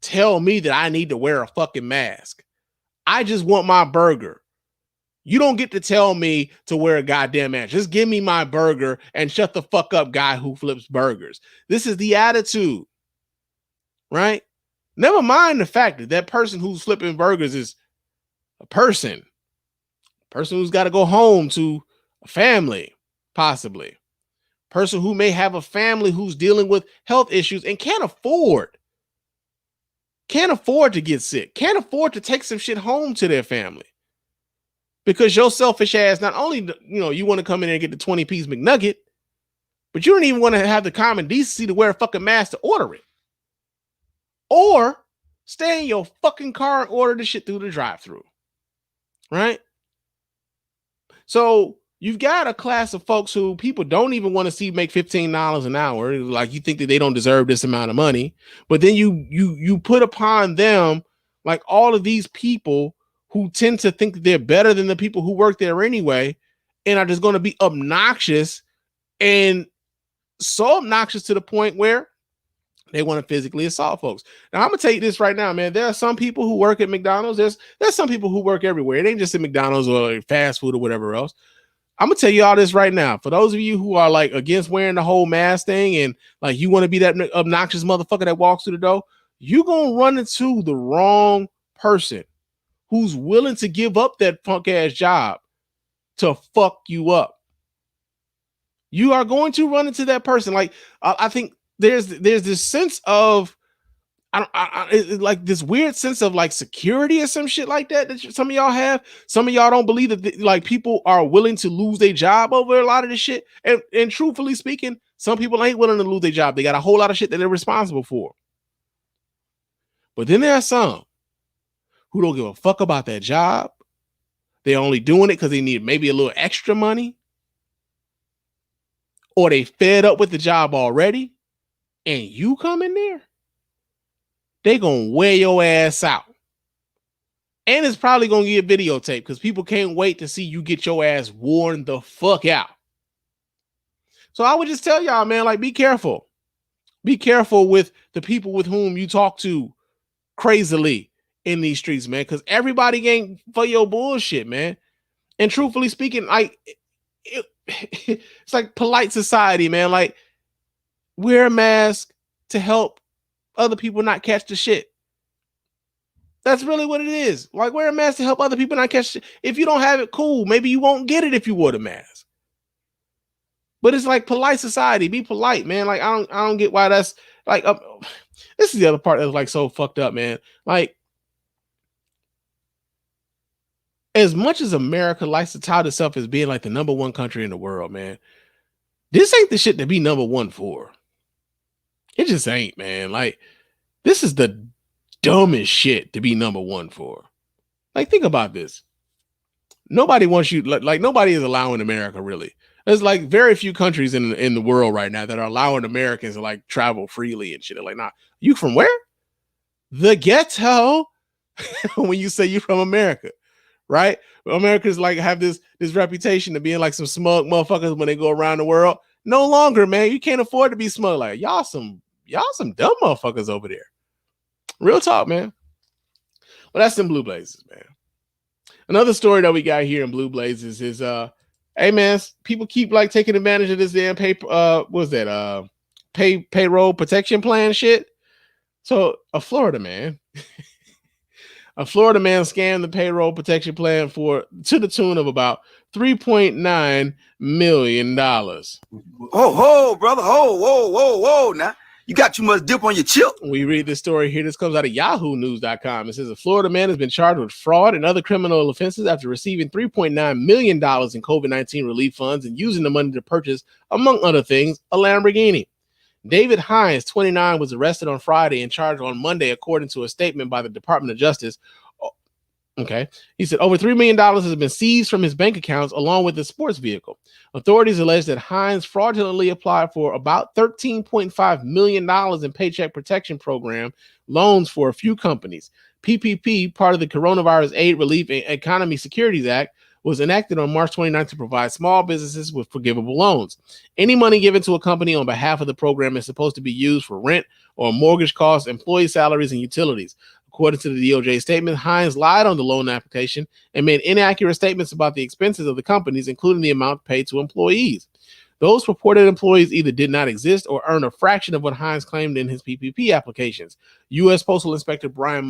A: tell me that I need to wear a fucking mask? I just want my burger. You don't get to tell me to wear a goddamn mask. Just give me my burger and shut the fuck up, guy who flips burgers. This is the attitude, right? Never mind the fact that that person who's flipping burgers is a person who's got to go home to a family, possibly. Person who may have a family who's dealing with health issues and can't afford to get sick, can't afford to take some shit home to their family. Because your selfish ass, not only, you want to come in and get the 20-piece McNugget, but you don't even want to have the common decency to wear a fucking mask to order it. Or stay in your fucking car and order the shit through the drive-thru. Right? So you've got a class of folks who people don't even want to see make $15 an hour. Like you think that they don't deserve this amount of money, but then you put upon them like all of these people who tend to think that they're better than the people who work there anyway, and are just going to be obnoxious, and so obnoxious to the point where they want to physically assault folks. Now I'm gonna tell you this right now, man. There are some people who work at McDonald's. There's some people who work everywhere. It ain't just at McDonald's or fast food or whatever else. I'm gonna tell you all this right now. For those of you who are like against wearing the whole mask thing and like you want to be that obnoxious motherfucker that walks through the door, you're gonna run into the wrong person who's willing to give up that punk ass job to fuck you up. You are going to run into that person. Like I think there's this sense of like this weird sense of like security or some shit like that some of y'all have. Some of y'all don't believe that like people are willing to lose their job over a lot of this shit. And truthfully speaking, some people ain't willing to lose their job. They got a whole lot of shit that they're responsible for. But then there are some who don't give a fuck about that job. They're only doing it because they need maybe a little extra money, or they fed up with the job already, and you come in there, they gonna wear your ass out. And it's probably gonna get videotaped because people can't wait to see you get your ass worn the fuck out. So I would just tell y'all, man, like, be careful. Be careful with the people with whom you talk to crazily in these streets, man, because everybody ain't for your bullshit, man. And truthfully speaking, like, it's like polite society, man. Like, wear a mask to help other people not catch the shit. That's really what it is. Like, wear a mask to help other people not catch shit. If you don't have it, cool. Maybe you won't get it if you wore the mask. But it's like polite society. Be polite, man. Like I don't get why that's like. This is the other part that's like so fucked up, man. Like, as much as America likes to tout itself as being like the number one country in the world, man, this ain't the shit to be number one for. It just ain't, man. Like, this is the dumbest shit to be number one for. Like, think about this. Nobody wants you, like nobody is allowing America, really. There's like very few countries in the world right now that are allowing Americans to like travel freely and shit. They're like, nah, you from where? The ghetto. When you say you from America, right? Americans like have this reputation of being like some smug motherfuckers when they go around the world. No longer, man. You can't afford to be smug. Like y'all some dumb motherfuckers over there. Real talk, man. Well, that's in Blue Blazes, man. Another story that we got here in Blue Blazes is hey man, people keep like taking advantage of this damn payroll protection plan shit. So a Florida man scammed the payroll protection plan to the tune of about $3.9 million.
N: Ho, brother. Whoa. Now, you got too much dip on your chip.
A: We read this story here. This comes out of yahoonews.com. It says a Florida man has been charged with fraud and other criminal offenses after receiving $3.9 million in COVID-19 relief funds and using the money to purchase, among other things, a Lamborghini. David Hines, 29, was arrested on Friday and charged on Monday, according to a statement by the Department of Justice. Okay. He said over $3 million has been seized from his bank accounts along with the sports vehicle. Authorities allege that Hines fraudulently applied for about $13.5 million in Paycheck Protection Program loans for a few companies. PPP, part of the Coronavirus Aid, Relief, and Economy Securities Act, was enacted on March 29th to provide small businesses with forgivable loans. Any money given to a company on behalf of the program is supposed to be used for rent or mortgage costs, employee salaries, and utilities. According to the DOJ statement, Hines lied on the loan application and made inaccurate statements about the expenses of the companies, including the amount paid to employees. Those purported employees either did not exist or earned a fraction of what Hines claimed in his PPP applications. U.S. Postal Inspector Brian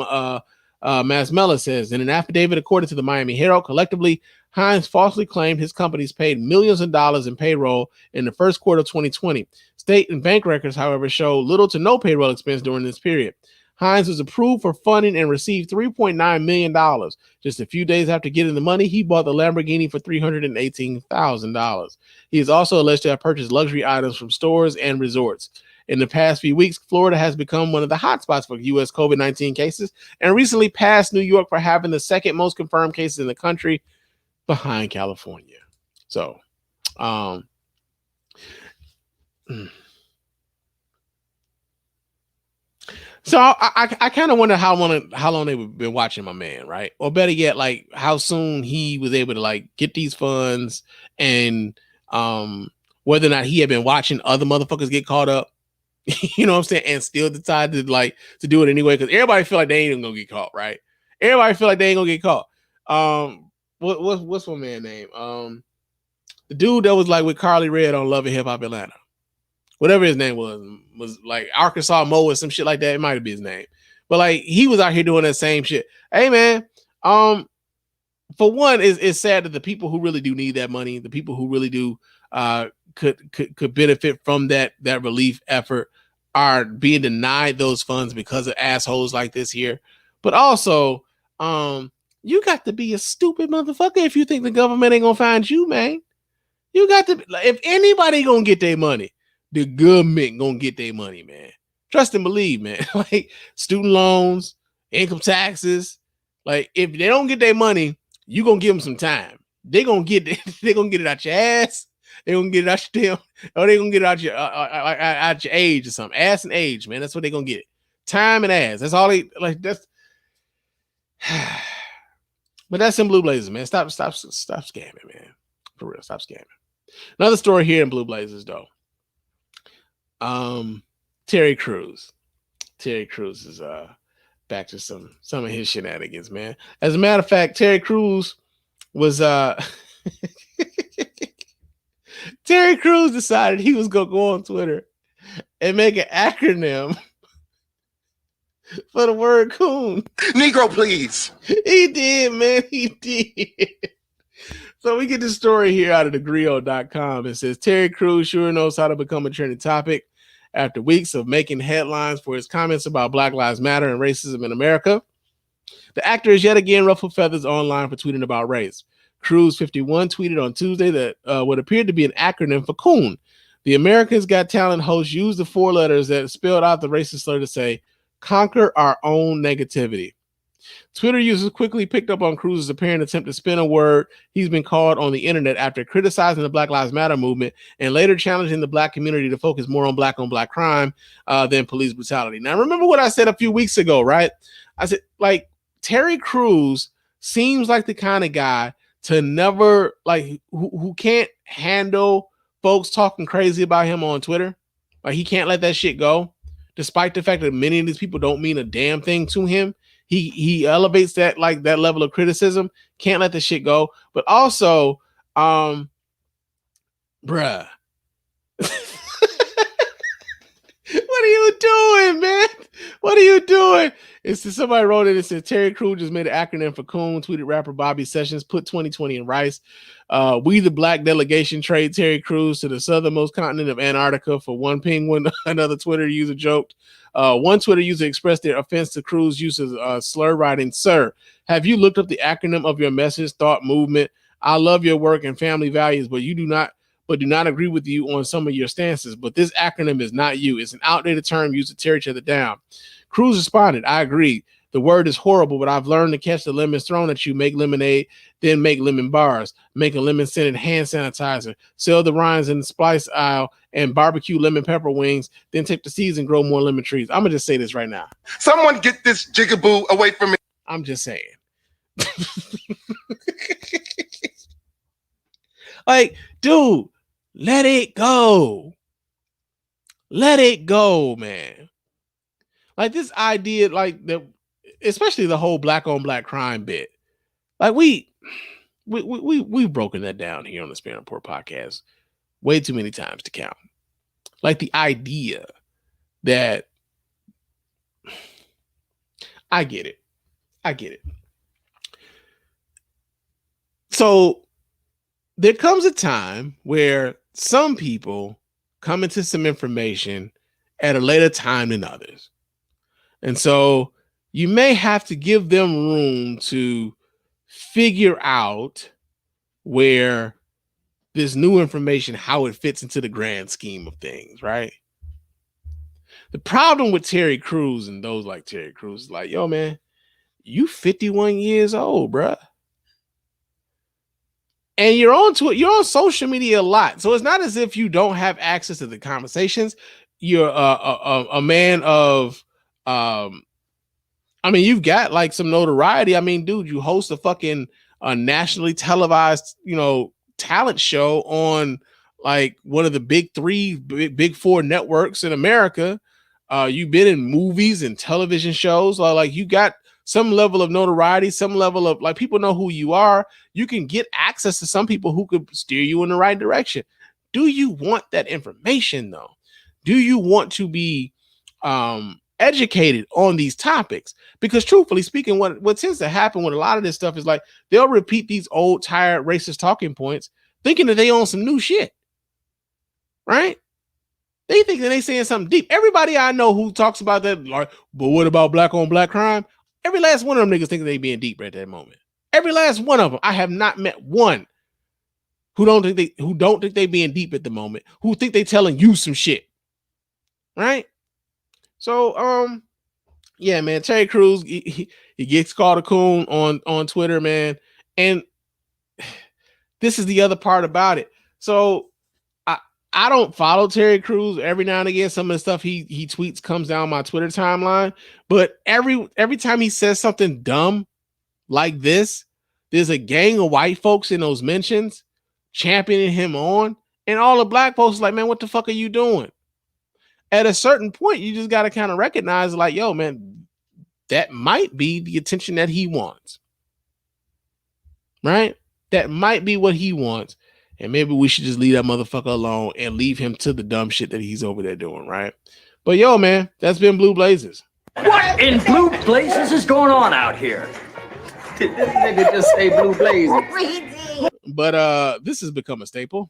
A: Masmella says in an affidavit, according to the Miami Herald, collectively, Hines falsely claimed his companies paid millions of dollars in payroll in the first quarter of 2020. State and bank records, however, show little to no payroll expense during this period. Hines was approved for funding and received $3.9 million. Just a few days after getting the money, he bought the Lamborghini for $318,000. He is also alleged to have purchased luxury items from stores and resorts. In the past few weeks, Florida has become one of the hotspots for U.S. COVID-19 cases and recently passed New York for having the second most confirmed cases in the country behind California. So, So I kind of wonder how long they've been watching my man, right? Or better yet, like how soon he was able to like get these funds and whether or not he had been watching other motherfuckers get caught up, you know what I'm saying, and still decided to do it anyway because everybody feel like they ain't even gonna get caught, right? Everybody feel like they ain't gonna get caught. What's my man name? The dude that was like with Carly Red on Love and Hip Hop Atlanta. Whatever his name was like Arkansas Mo or some shit like that. It might have been his name. But like he was out here doing that same shit. Hey man, for one, it's sad that the people who really do need that money, the people who really do could benefit from that relief effort are being denied those funds because of assholes like this here. But also, you got to be a stupid motherfucker if you think the government ain't gonna find you, man. You got to, if anybody gonna get their money, the government gonna get their money, man. Trust and believe, man. Like student loans, income taxes. Like if they don't get their money, you gonna give them some time. They gonna get it out your ass. They gonna get it out your damn, or they gonna get it out your age or something. Ass and age, man. That's what they gonna get. Time and ass. That's all they like. That's. But that's in Blue Blazers, man. Stop scamming, man. For real, stop scamming. Another story here in Blue Blazers, though. Terry Crews. Terry Crews is back to some of his shenanigans, man. As a matter of fact, Terry Crews was Terry Crews decided he was gonna go on Twitter and make an acronym for the word coon.
N: Negro, please.
A: He did, man. He did. So we get this story here out of thegrio.com. It says Terry Crews sure knows how to become a trending topic after weeks of making headlines for his comments about Black Lives Matter and racism in America. The actor is yet again ruffled feathers online for tweeting about race. Crews 51 tweeted on Tuesday that what appeared to be an acronym for coon. The America's Got Talent host used the 4 letters that spelled out the racist slur to say, conquer our own negativity. Twitter users quickly picked up on Crews' apparent attempt to spin a word he's been called on the internet after criticizing the Black Lives Matter movement and later challenging the Black community to focus more on Black crime than police brutality. Now, remember what I said a few weeks ago, right? I said, like, Terry Crews seems like the kind of guy to never, like, who can't handle folks talking crazy about him on Twitter. Like, he can't let that shit go, despite the fact that many of these people don't mean a damn thing to him. He elevates that, like, that level of criticism. Can't let the shit go. But also, bruh. What are you doing, man? What are you doing? Somebody wrote it and said Terry Crews just made an acronym for coon, tweeted rapper Bobby Sessions, put 2020 in rice. We the Black delegation trade Terry Crews to the southernmost continent of Antarctica for one penguin, another Twitter user joked. One Twitter user expressed their offense to Crews' use of slur writing. Sir, have you looked up the acronym of your message, thought, movement? I love your work and family values, but do not agree with you on some of your stances. But this acronym is not you. It's an outdated term used to tear each other down. Crews responded, I agree. The word is horrible, but I've learned to catch the lemons thrown at you, make lemonade, then make lemon bars, make a lemon-scented hand sanitizer, sell the rinds in the spice aisle, and barbecue lemon pepper wings, then take the seeds and grow more lemon trees. I'm going to just say this right now.
O: Someone get this jigaboo away from me.
A: I'm just saying. Like, dude, let it go. Let it go, man. Like, this idea, like, the, especially the whole black on black crime bit. Like, we've broken that down here on the Spann Report podcast way too many times to count. Like, the idea that I get it. So there comes a time where some people come into some information at a later time than others. And so you may have to give them room to figure out where this new information, how it fits into the grand scheme of things, right? The problem with Terry Crews and those like Terry Crews is like, yo, man, you 51 years old, bruh. And you're on social media a lot. So it's not as if you don't have access to the conversations. You're a man of, I mean, you've got like some notoriety. I mean, dude, you host a fucking nationally televised, talent show on like one of the big four networks in America. You've been in movies and television shows. Like you got some level of notoriety, some level of like people know who you are. You can get access to some people who could steer you in the right direction. Do you want that information though? Do you want to be educated on these topics? Because truthfully speaking, what tends to happen with a lot of this stuff is like they'll repeat these old tired racist talking points thinking that they own some new shit, right? They think that they saying something deep. Everybody I know who talks about that, like, but what about black on black crime? Every last one of them niggas thinking they being deep right at that moment. Every last one of them. I have not met one who don't think they being deep at the moment, who think they telling you some shit. Right? So yeah, man, Terry Crews, he gets called a coon on Twitter, man. And this is the other part about it. So I don't follow Terry Crews. Every now and again, some of the stuff he tweets comes down my Twitter timeline. But every time he says something dumb like this, there's a gang of white folks in those mentions championing him on. And all the black folks like, man, what the fuck are you doing? At a certain point, you just got to kind of recognize like, yo, man, that might be the attention that he wants. Right? That might be what he wants. And maybe we should just leave that motherfucker alone and leave him to the dumb shit that he's over there doing, right? But yo, man, that's been Blue Blazers.
M: What in blue blazes is going on out here? Did this nigga just say blue blazes?
A: But this has become a staple.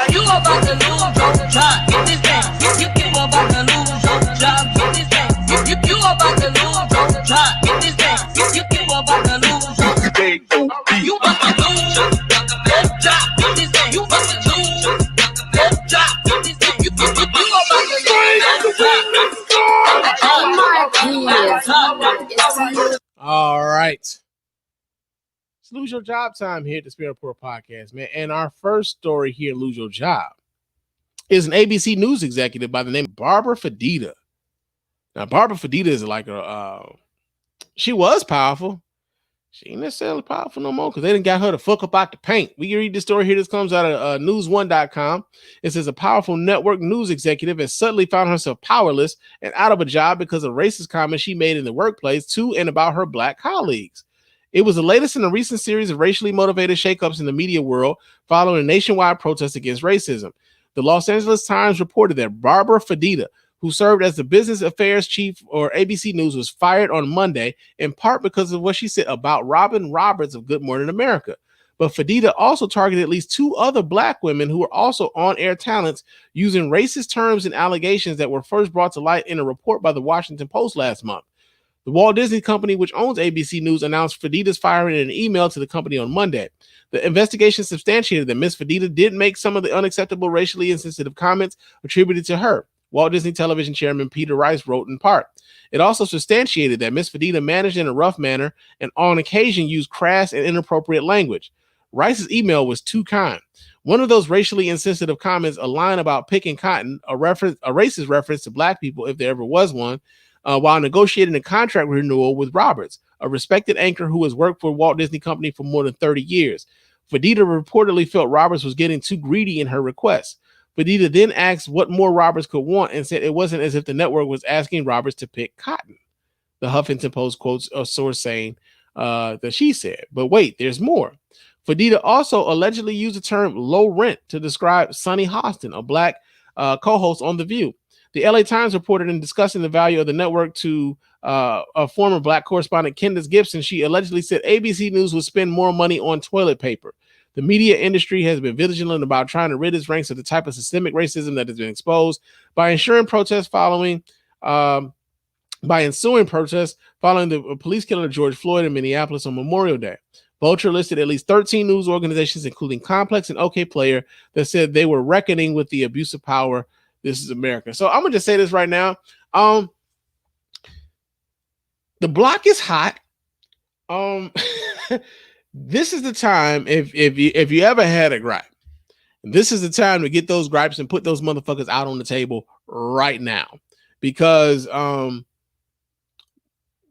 P: You about to lose your job. Get this thing. You about to lose your job. Get this thing. You about to lose your job. Get this thing. You about to lose your job. You about to lose your job. Get this thing. You about to lose your job. Get this thing. You about to lose your job.
A: All right. It's Lose Your Job time here at the Spirit Report podcast, man. And our first story here, Lose Your Job, is an ABC News executive by the name of Barbara Fedita. Now, Barbara Fedita is like she was powerful. She ain't necessarily powerful no more because they didn't got her to fuck up out the paint. We can read the story here. This comes out of news1.com. It says a powerful network news executive has suddenly found herself powerless and out of a job because of racist comments she made in the workplace to and about her black colleagues. It was the latest in a recent series of racially motivated shakeups in the media world following a nationwide protest against racism. The Los Angeles Times reported that Barbara Fedita, who served as the business affairs chief for ABC News, was fired on Monday, in part because of what she said about Robin Roberts of Good Morning America. But Fedita also targeted at least two other black women who were also on-air talents using racist terms and allegations that were first brought to light in a report by the Washington Post last month. The Walt Disney Company, which owns ABC News, announced Fedita's firing in an email to the company on Monday. The investigation substantiated that Ms. Fedita did make some of the unacceptable racially insensitive comments attributed to her. Walt Disney Television chairman Peter Rice wrote in part. It also substantiated that Ms. Fedita managed in a rough manner and on occasion used crass and inappropriate language. Rice's email was too kind. One of those racially insensitive comments, a line about picking cotton, a racist reference to black people if there ever was one, while negotiating a contract renewal with Roberts, a respected anchor who has worked for Walt Disney Company for more than 30 years. Fedita reportedly felt Roberts was getting too greedy in her requests. Fedita then asked what more Roberts could want and said it wasn't as if the network was asking Roberts to pick cotton. The Huffington Post quotes a source saying that she said. But wait, there's more. Fedita also allegedly used the term low rent to describe Sonny Hostin, a black co-host on The View. The LA Times reported in discussing the value of the network to a former black correspondent, Candace Gibson, she allegedly said ABC News would spend more money on toilet paper. The media industry has been vigilant about trying to rid its ranks of the type of systemic racism that has been exposed by ensuing protests following the police killing of George Floyd in Minneapolis on Memorial Day. Vulture listed at least 13 news organizations, including Complex and OK Player, that said they were reckoning with the abuse of power. This is America. So I'm going to just say this right now. The block is hot. This is the time, if you ever had a gripe, this is the time to get those gripes and put those motherfuckers out on the table right now. Because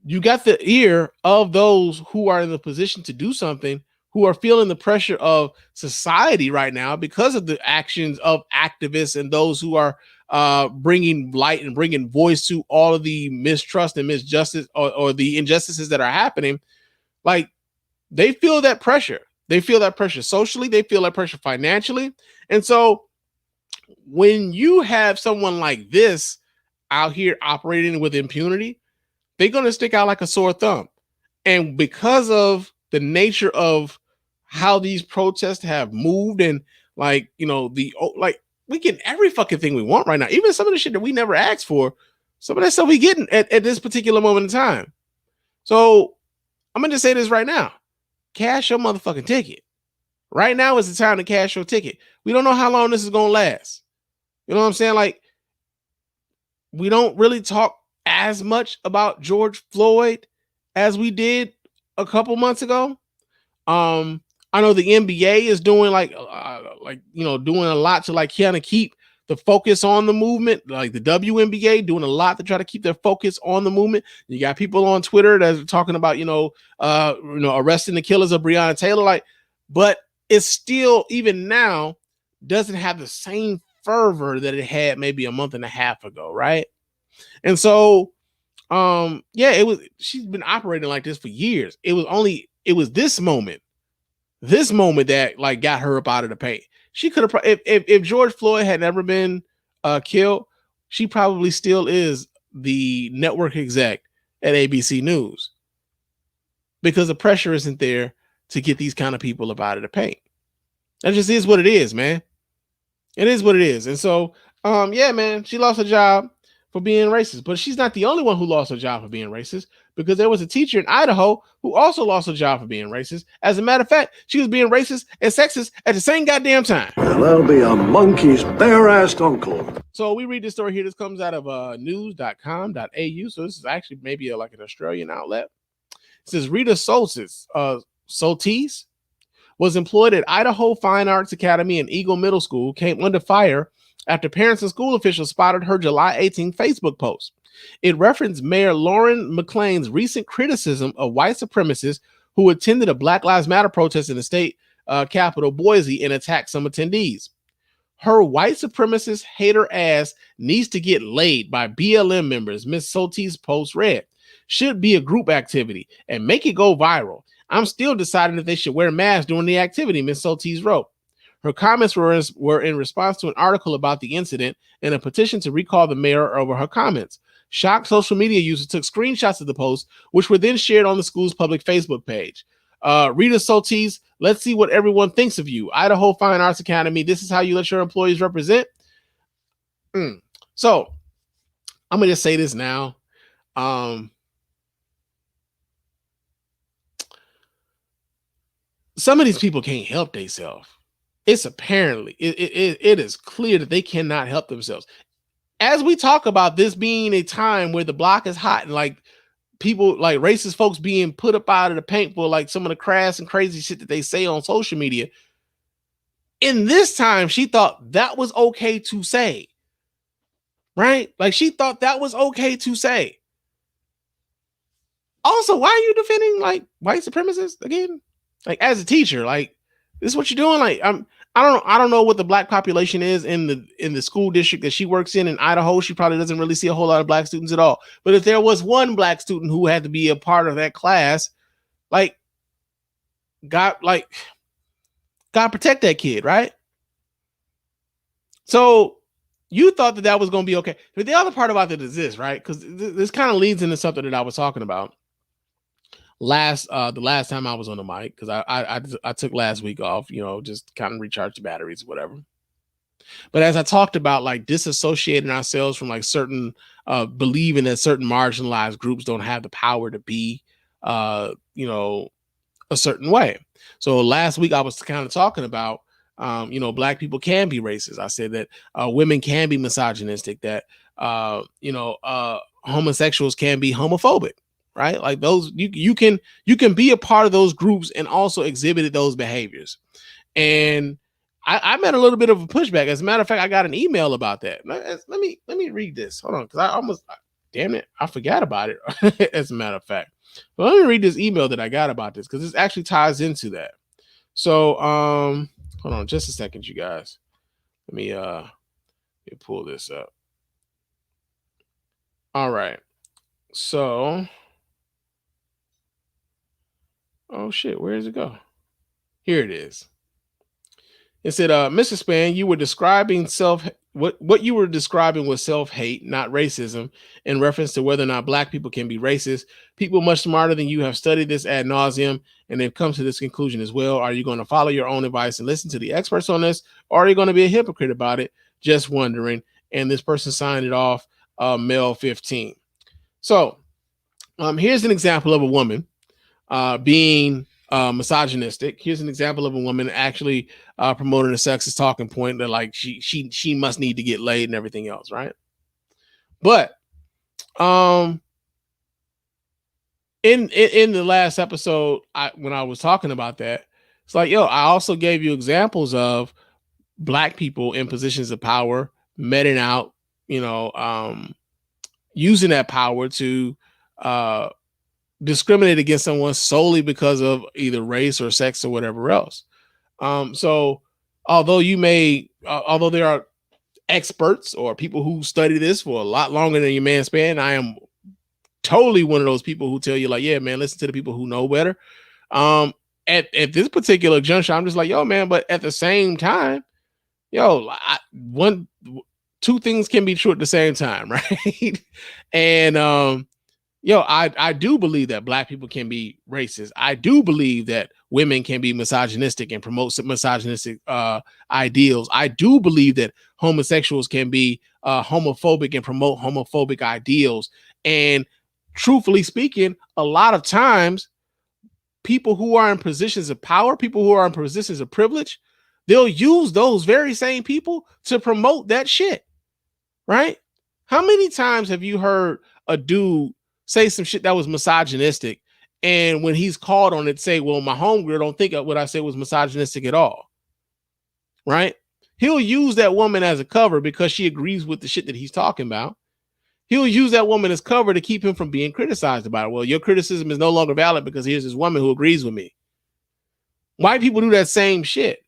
A: you got the ear of those who are in the position to do something, who are feeling the pressure of society right now because of the actions of activists and those who are bringing light and bringing voice to all of the mistrust and misjustice or the injustices that are happening. Like, they feel that pressure. They feel that pressure socially. They feel that pressure financially. And so when you have someone like this out here operating with impunity, they're going to stick out like a sore thumb. And because of the nature of how these protests have moved and we get every fucking thing we want right now, even some of the shit that we never asked for, some of that stuff we getting at this particular moment in time. So I'm going to just say this right now. Cash your motherfucking ticket. Right now is the time to cash your ticket. We don't know how long this is going to last. You know what I'm saying? Like, we don't really talk as much about George Floyd as we did a couple months ago. I know the NBA is doing doing a lot to kind of keep the focus on the movement. Like the WNBA doing a lot to try to keep their focus on the movement. You got people on Twitter that are talking about arresting the killers of Breonna Taylor. But it's still, even now, doesn't have the same fervor that it had maybe a month and a half ago, right? And so, she's been operating like this for years. It was this moment that got her up out of the paint. She could have, if George Floyd had never been killed, she probably still is the network exec at ABC News because the pressure isn't there to get these kind of people up out of the paint. That just is what it is, man. It is what it is. And so, yeah, man, she lost her job for being racist. But she's not the only one who lost her job for being racist, because there was a teacher in Idaho who also lost her job for being racist. As a matter of fact, she was being racist and sexist at the same goddamn time.
L: And that'll be a monkey's bare-assed uncle.
A: So we read this story here. This comes out of news.com.au. So this is actually maybe like an Australian outlet. It says Rita Soltis was employed at Idaho Fine Arts Academy and Eagle Middle School, came under fire after parents and school officials spotted her July 18 Facebook post. It referenced Mayor Lauren McLean's recent criticism of white supremacists who attended a Black Lives Matter protest in the state capital, Boise, and attacked some attendees. Her white supremacist hater ass needs to get laid by BLM members, Ms. Soltis' post read. Should be a group activity and make it go viral. I'm still deciding if they should wear masks during the activity, Ms. Soltis wrote. Her comments were in response to an article about the incident and a petition to recall the mayor over her comments. Shocked social media users took screenshots of the post, which were then shared on the school's public Facebook page. Rita Soltis, let's see what everyone thinks of you. Idaho Fine Arts Academy, this is how you let your employees represent. So, I'm going to just say this now. Some of these people can't help themselves. It's apparently, it is clear that they cannot help themselves. As we talk about this being a time where the block is hot and like people, like racist folks being put up out of the paint for like some of the crass and crazy shit that they say on social media. In this time, she thought that was okay to say. Right? Like she thought that was okay to say. Also, why are you defending like white supremacists again? Like as a teacher, like this is what you're doing. Like I don't know what the black population is in the school district that she works in Idaho. She probably doesn't really see a whole lot of black students at all. But if there was one black student who had to be a part of that class, like God protect that kid, right? So you thought that was going to be okay. But the other part about it is this, right? Because this kind of leads into something that I was talking about the last time I was on the mic, because I took last week off, just kind of recharge the batteries, whatever. But as I talked about, like disassociating ourselves from like certain believing that certain marginalized groups don't have the power to be a certain way. So last week I was kind of talking about black people can be racist. I said that women can be misogynistic, that homosexuals can be homophobic. Right? Like those, you can be a part of those groups and also exhibited those behaviors. And I met a little bit of a pushback. As a matter of fact, I got an email about that. Let me read this. Hold on, because damn it, I forgot about it. As a matter of fact, but let me read this email that I got about this, because this actually ties into that. So hold on just a second, you guys. Let me pull this up. All right. So oh shit, where does it go? Here it is. It said, Mr. Spann, you were describing what you were describing was self-hate, not racism, in reference to whether or not black people can be racist. People much smarter than you have studied this ad nauseum, and they've come to this conclusion as well. Are you going to follow your own advice and listen to the experts on this, or are you going to be a hypocrite about it? Just wondering. And this person signed it off, male 15. So here's an example of a woman being misogynistic. Here's an example of a woman actually promoting a sexist talking point that like she must need to get laid and everything else, right? But in the last episode, when I was talking about that, it's like, I also gave you examples of black people in positions of power meting out, using that power to discriminate against someone solely because of either race or sex or whatever else. So although there are experts or people who study this for a lot longer than your man Spann, I am totally one of those people who tell you like, yeah, man, listen to the people who know better. At this particular juncture, I'm just like, man, but at the same time, two things can be true at the same time, right? And I do believe that black people can be racist. I do believe that women can be misogynistic and promote some misogynistic ideals. I do believe that homosexuals can be homophobic and promote homophobic ideals. And truthfully speaking, a lot of times people who are in positions of power, people who are in positions of privilege, they'll use those very same people to promote that shit, right? How many times have you heard a dude say some shit that was misogynistic, and when he's called on it, say, well, my homegirl don't think what I said was misogynistic at all, right? He'll use that woman as a cover because she agrees with the shit that he's talking about. He'll use that woman as cover to keep him from being criticized about it. Well, your criticism is no longer valid because here's this woman who agrees with me. White people do that same shit.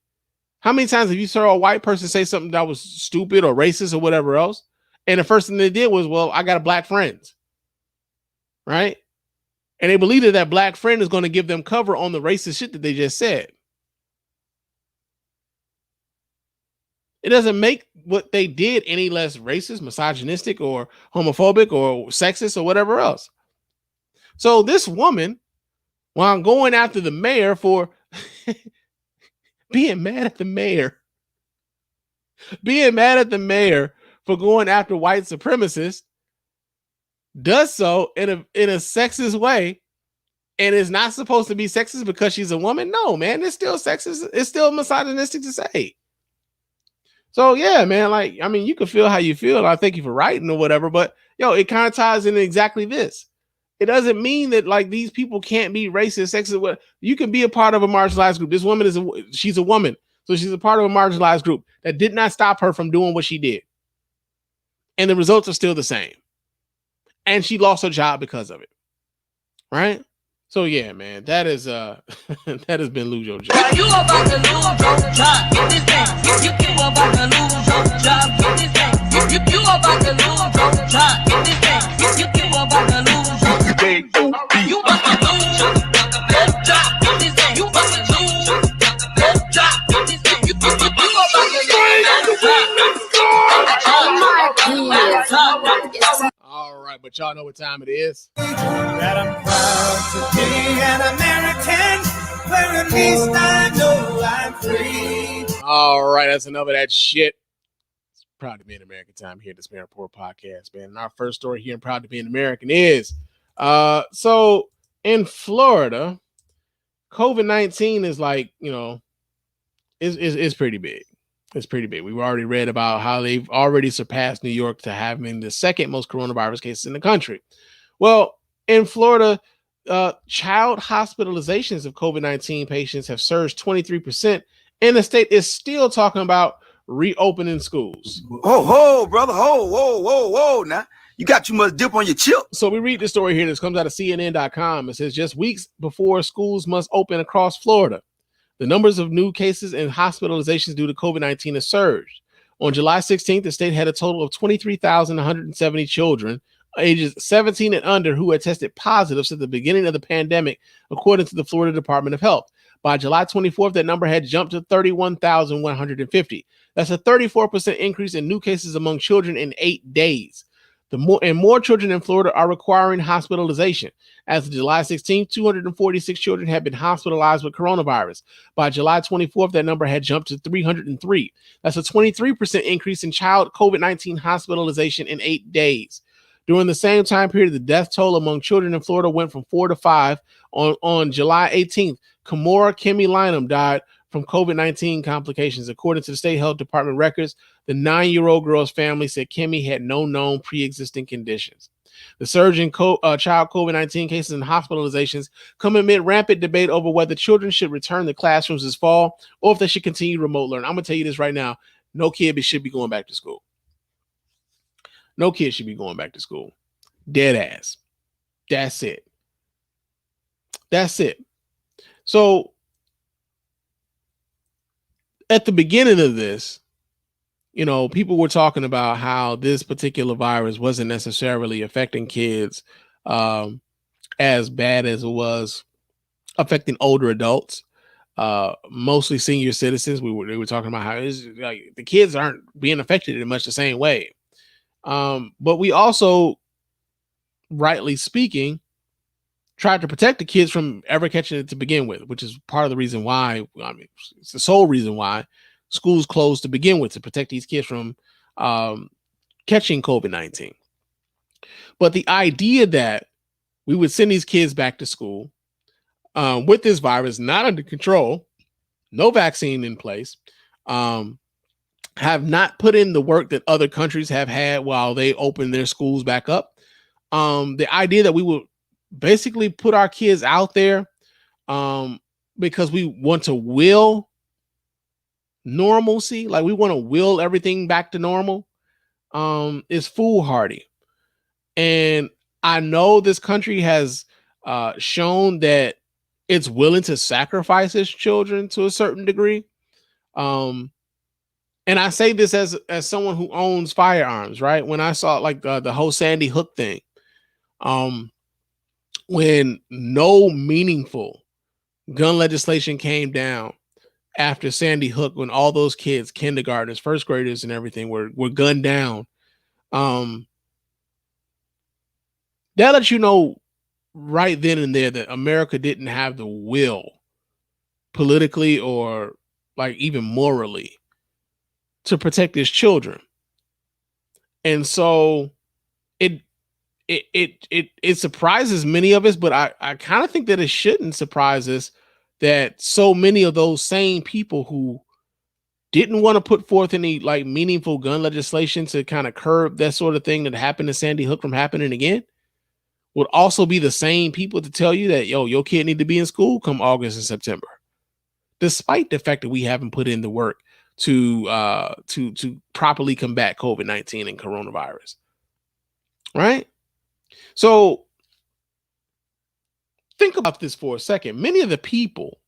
A: How many times have you saw a white person say something that was stupid or racist or whatever else, and the first thing they did was, well, I got a black friend, right? And they believe that that black friend is going to give them cover on the racist shit that they just said. It doesn't make what they did any less racist, misogynistic, or homophobic, or sexist, or whatever else. So this woman, while going after the mayor for being mad at the mayor for going after white supremacists, does so in a sexist way, and is not supposed to be sexist because she's a woman. No, man, it's still sexist. It's still misogynistic to say. So yeah, man, like, I mean, you can feel how you feel, and I thank you for writing or whatever, but it kind of ties into exactly this. It doesn't mean that like these people can't be racist, sexist. What you can be a part of a marginalized group. This woman she's a woman, so she's a part of a marginalized group. That did not stop her from doing what she did, and the results are still the same. And she lost her job because of it, right? So yeah, man, that is that has been Lose Your Job.
P: You about to lose your job. Get this thing. You about to lose your job. Get this thing. You about to lose your job. Get this thing. You about to lose your job. You about to lose your job. Get this thing. You about to lose your job. Get this thing. You about to lose your job.
A: All right, but y'all know what time it is.
P: That I'm proud to be an American, where at least I know I'm free.
A: All right, that's enough of that shit. It's proud to be an American time here at the Spann Report podcast, man. And our first story here in Proud to be an American is so in Florida, COVID-19 is like, is pretty big. It's pretty big. We've already read about how they've already surpassed New York to having the second most coronavirus cases in the country. Well, in Florida, child hospitalizations of COVID-19 patients have surged 23%, and the state is still talking about reopening schools.
N: Ho, brother. Whoa. Now, you got too much dip on your chip.
A: So we read the story here. This comes out of CNN.com. It says just weeks before schools must open across Florida, the numbers of new cases and hospitalizations due to COVID-19 has surged. On July 16th, the state had a total of 23,170 children ages 17 and under who had tested positive since the beginning of the pandemic, according to the Florida Department of Health. By July 24th, that number had jumped to 31,150. That's a 34% increase in new cases among children in 8 days. More children in Florida are requiring hospitalization. As of July 16th, 246 children had been hospitalized with coronavirus. By July 24th, that number had jumped to 303. That's a 23% increase in child COVID-19 hospitalization in 8 days. During the same time period, the death toll among children in Florida went from 4 to 5. On July 18th, Kimora Kimmy Lynham died from COVID-19 complications. According to the state health department records, the 9-year-old girl's family said Kimmy had no known pre-existing conditions. The surge in child COVID-19 cases and hospitalizations come amid rampant debate over whether children should return to classrooms this fall or if they should continue remote learning. I'm going to tell you this right now. No kid should be going back to school. No kid should be going back to school. Dead ass. That's it. That's it. So at the beginning of this, people were talking about how this particular virus wasn't necessarily affecting kids as bad as it was affecting older adults, mostly senior citizens. They were talking about how like the kids aren't being affected in much the same way. But we also rightly speaking, tried to protect the kids from ever catching it to begin with, which is part of the reason why, I mean, it's the sole reason why schools closed to begin with, to protect these kids from catching COVID-19. But the idea that we would send these kids back to school with this virus not under control, no vaccine in place, have not put in the work that other countries have had while they open their schools back up. The idea that we would basically put our kids out there because we want to will normalcy, like we want to will everything back to normal, is foolhardy. And I know this country has shown that it's willing to sacrifice its children to a certain degree. And I say this as someone who owns firearms, right? When I saw like the whole Sandy Hook thing, when no meaningful gun legislation came down after Sandy Hook, when all those kids, kindergartners, first graders, and everything were gunned down, that lets you know right then and there that America didn't have the will, politically or like even morally, to protect its children. And so it surprises many of us, but I kind of think that it shouldn't surprise us that so many of those same people who didn't want to put forth any like meaningful gun legislation to kind of curb that sort of thing that happened to Sandy Hook from happening again would also be the same people to tell you that, yo, your kid need to be in school come August and September, despite the fact that we haven't put in the work to properly combat COVID-19 and coronavirus. Right? So think about this for a second. Many of the people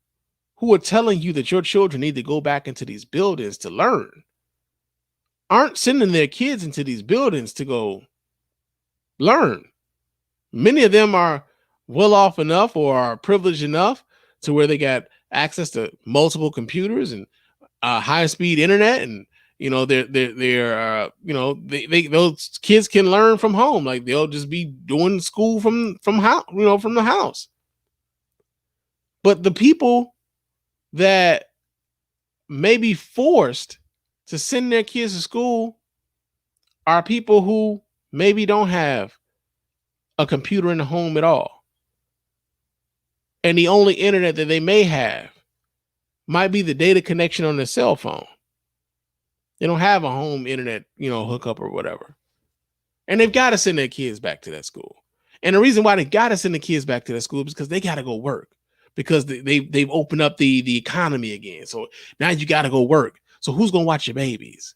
A: who are telling you that your children need to go back into these buildings to learn aren't sending their kids into these buildings to go learn. Many of them are well off enough or are privileged enough to where they got access to multiple computers and high speed internet, and you know they're you know they those kids can learn from home, like they'll just be doing school from house, you know, from the house. But the people that may be forced to send their kids to school are people who maybe don't have a computer in the home at all, and the only internet that they may have might be the data connection on their cell phone. They don't have a home internet, you know, hookup or whatever. And they've got to send their kids back to that school. And the reason why they got to send the kids back to that school is because they got to go work, because they've opened up the economy again. So now you got to go work. So who's going to watch your babies?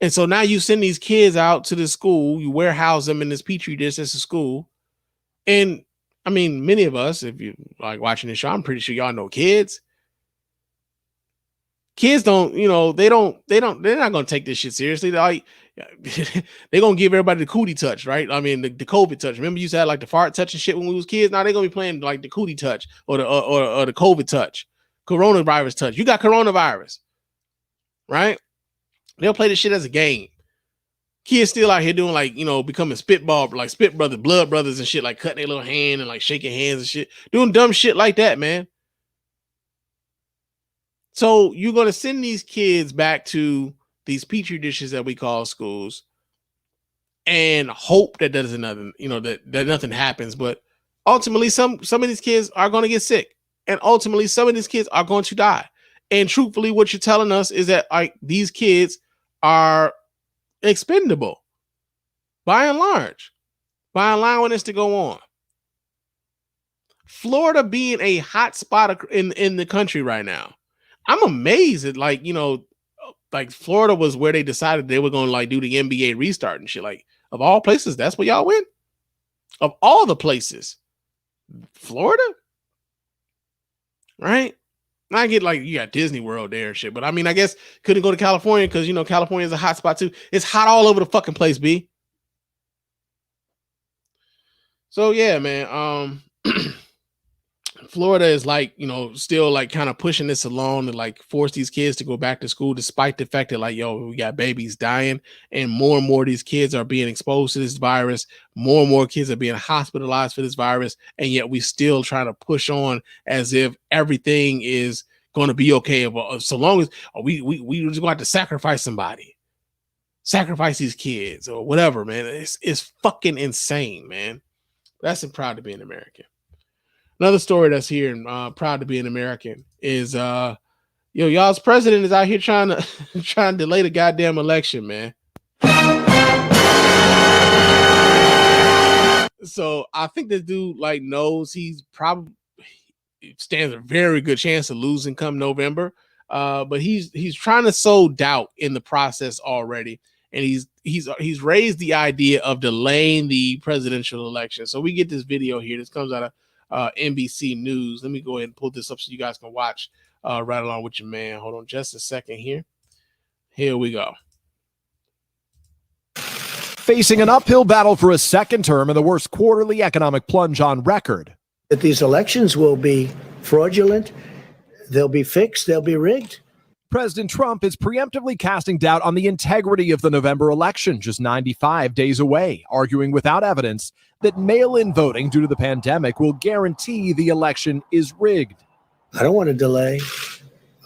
A: And so now you send these kids out to the school, you warehouse them in this petri dish as a school. And I mean, many of us, if you like watching this show, I'm pretty sure y'all know kids. Kids don't, you know, they're not going to take this shit seriously. They're going to give everybody the cootie touch, right? I mean, the COVID touch. Remember you used to have like the fart touch and shit when we was kids? Now they're going to be playing like the cootie touch or the COVID touch, coronavirus touch. You got coronavirus, right? They'll play this shit as a game. Kids still out here doing like, you know, becoming spitball, like spit brothers, blood brothers and shit, like cutting their little hand and like shaking hands and shit, doing dumb shit like that, man. So you're going to send these kids back to these petri dishes that we call schools and hope that there's another, you know, that nothing happens. But ultimately, some of these kids are going to get sick, and ultimately some of these kids are going to die. And truthfully, what you're telling us is that like these kids are expendable by and large, by allowing this to go on. Florida being a hot spot in the country right now, I'm amazed at, like, you know, like Florida was where they decided they were going to like do the NBA restart and shit. Like, of all places, that's where y'all went? Of all the places, Florida? Right? I get like you got Disney World there and shit, but I mean, I guess couldn't go to California because, you know, California is a hot spot too. It's hot all over the fucking place, B. So yeah, man. Florida is like, still like kind of pushing this along to like force these kids to go back to school, despite the fact that like, we got babies dying and more of these kids are being exposed to this virus. More and more kids are being hospitalized for this virus. And yet we still try to push on as if everything is going to be okay. So long as we just going to sacrifice somebody, sacrifice these kids or whatever, man. It's fucking insane, man. That's proud to be an American. Another story that's here and proud to be an American is y'all's president is out here trying to delay the goddamn election, man. So I think this dude like knows he's probably stands a very good chance of losing come November. But he's trying to sow doubt in the process already. And he's raised the idea of delaying the presidential election. So we get this video here. This comes out of NBC News. Let me go ahead and pull this up so you guys can watch right along with your man. Hold on just a second here. Here we go.
Q: Facing an uphill battle for a second term and the worst quarterly economic plunge on record.
R: That these elections will be fraudulent, they'll be fixed, they'll be rigged.
Q: President Trump is preemptively casting doubt on the integrity of the November election, just 95 days away, arguing without evidence that mail-in voting due to the pandemic will guarantee the election is rigged.
R: I don't want to delay.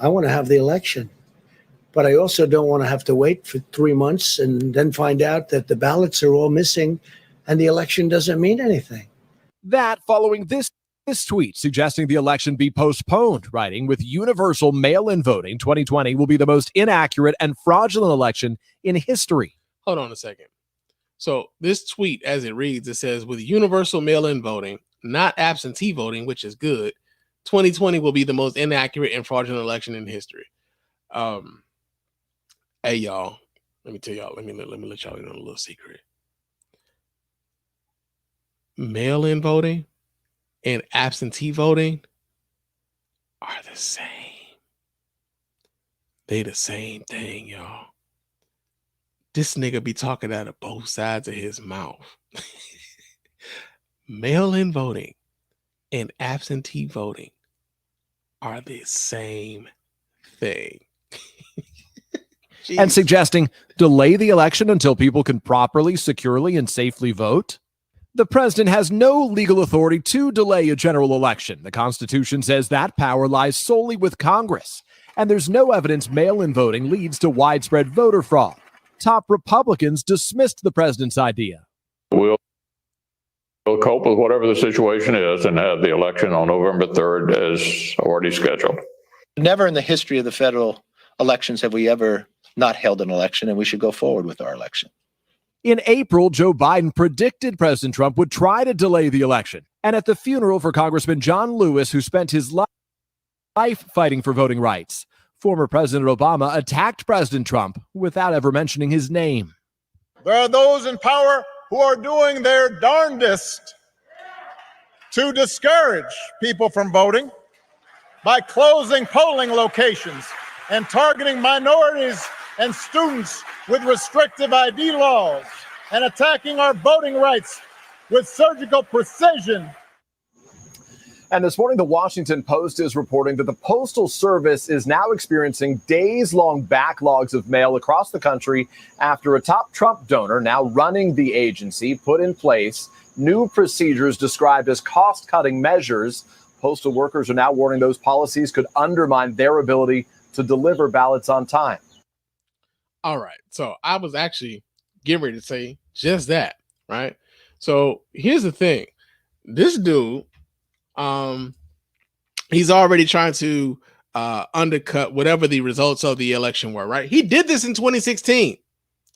R: I want to have the election. But I also don't want to have to wait for 3 months and then find out that the ballots are all missing and the election doesn't mean anything.
Q: That following this tweet suggesting the election be postponed, writing, with universal mail-in voting, 2020 will be the most inaccurate and fraudulent election in history.
A: Hold on a second. So this tweet, as it reads, it says, with universal mail-in voting, not absentee voting, which is good, 2020 will be the most inaccurate and fraudulent election in history. Hey, y'all, let me tell y'all, let me let y'all in on a little secret. Mail-in voting and absentee voting are the same. They the same thing, y'all. This nigga be talking out of both sides of his mouth. Mail-in voting and absentee voting are the same thing.
Q: And suggesting delay the election until people can properly, securely, and safely vote. The president has no legal authority to delay a general election. The Constitution says that power lies solely with Congress. And there's no evidence mail-in voting leads to widespread voter fraud. Top Republicans dismissed the president's idea.
S: We'll cope with whatever the situation is and have the election on November 3rd as already scheduled.
T: Never in the history of the federal elections have we ever not held an election, and we should go forward with our election.
Q: In April, Joe Biden predicted President Trump would try to delay the election. And at the funeral for Congressman John Lewis, who spent his life fighting for voting rights, former President Obama attacked President Trump without ever mentioning his name.
U: There are those in power who are doing their darndest to discourage people from voting by closing polling locations and targeting minorities and students with restrictive ID laws and attacking our voting rights with surgical precision.
Q: And this morning, the Washington Post is reporting that the Postal Service is now experiencing days-long backlogs of mail across the country after a top Trump donor, now running the agency, put in place new procedures described as cost-cutting measures. Postal workers are now warning those policies could undermine their ability to deliver ballots on time.
A: All right. So I was actually getting ready to say just that, right? So here's the thing. This dude, he's already trying to undercut whatever the results of the election were, right? He did this in 2016.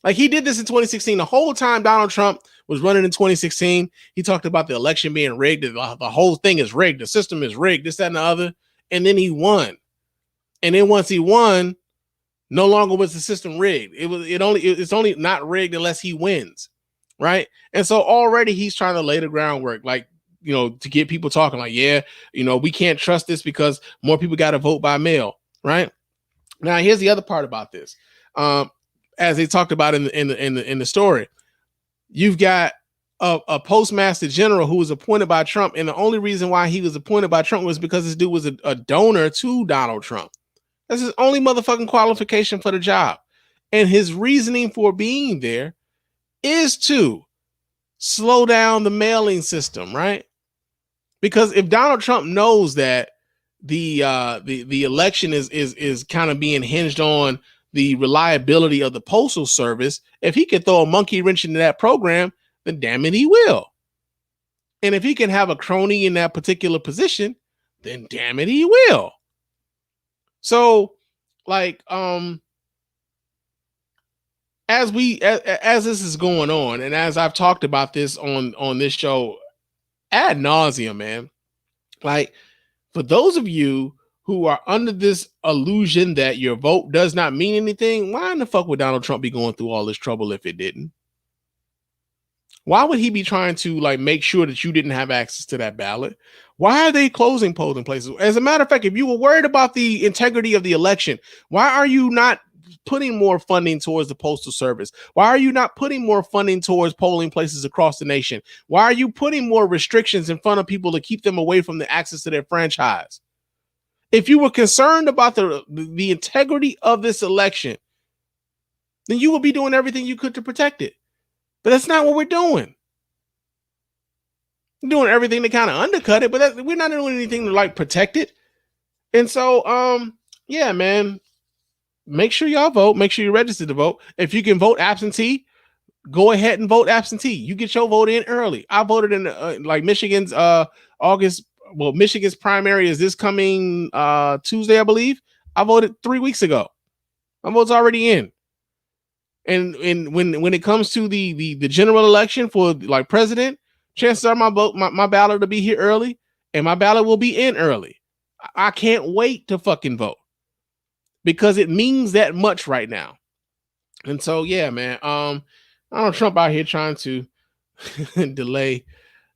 A: Like he did this in 2016. The whole time Donald Trump was running in 2016, he talked about the election being rigged. The whole thing is rigged. The system is rigged, this, that, and the other. And then he won. And then once he won, no longer was the system rigged. It's only not rigged unless he wins, right? And so already he's trying to lay the groundwork, like, to get people talking like, yeah, we can't trust this because more people got to vote by mail, right? Now, here's the other part about this. As they talked about in the story, you've got a postmaster general who was appointed by Trump, and the only reason why he was appointed by Trump was because this dude was a donor to Donald Trump. That's his only motherfucking qualification for the job. And his reasoning for being there is to slow down the mailing system, right? Because if Donald Trump knows that the election is kind of being hinged on the reliability of the postal service, if he could throw a monkey wrench into that program, then damn it, he will. And if he can have a crony in that particular position, then damn it, he will. So, like, as this is going on, and as I've talked about this on this show ad nauseum, man, like, for those of you who are under this illusion that your vote does not mean anything, why in the fuck would Donald Trump be going through all this trouble if it didn't? Why would he be trying to like make sure that you didn't have access to that ballot? Why are they closing polling places? As a matter of fact, if you were worried about the integrity of the election, why are you not putting more funding towards the postal service? Why are you not putting more funding towards polling places across the nation? Why are you putting more restrictions in front of people to keep them away from the access to their franchise? If you were concerned about the integrity of this election, then you would be doing everything you could to protect it. But that's not what we're doing. We're doing everything to kind of undercut it, but we're not doing anything to like protect it. And so, yeah, man, make sure y'all vote. Make sure you're registered to vote. If you can vote absentee, go ahead and vote absentee. You get your vote in early. I voted in like Michigan's August. Well, Michigan's primary is this coming Tuesday, I believe. I voted 3 weeks ago. My vote's already in. And when it comes to the general election for like president, chances are my ballot will be here early, and my ballot will be in early. I can't wait to fucking vote because it means that much right now. And so, yeah, man, Donald Trump out here trying to delay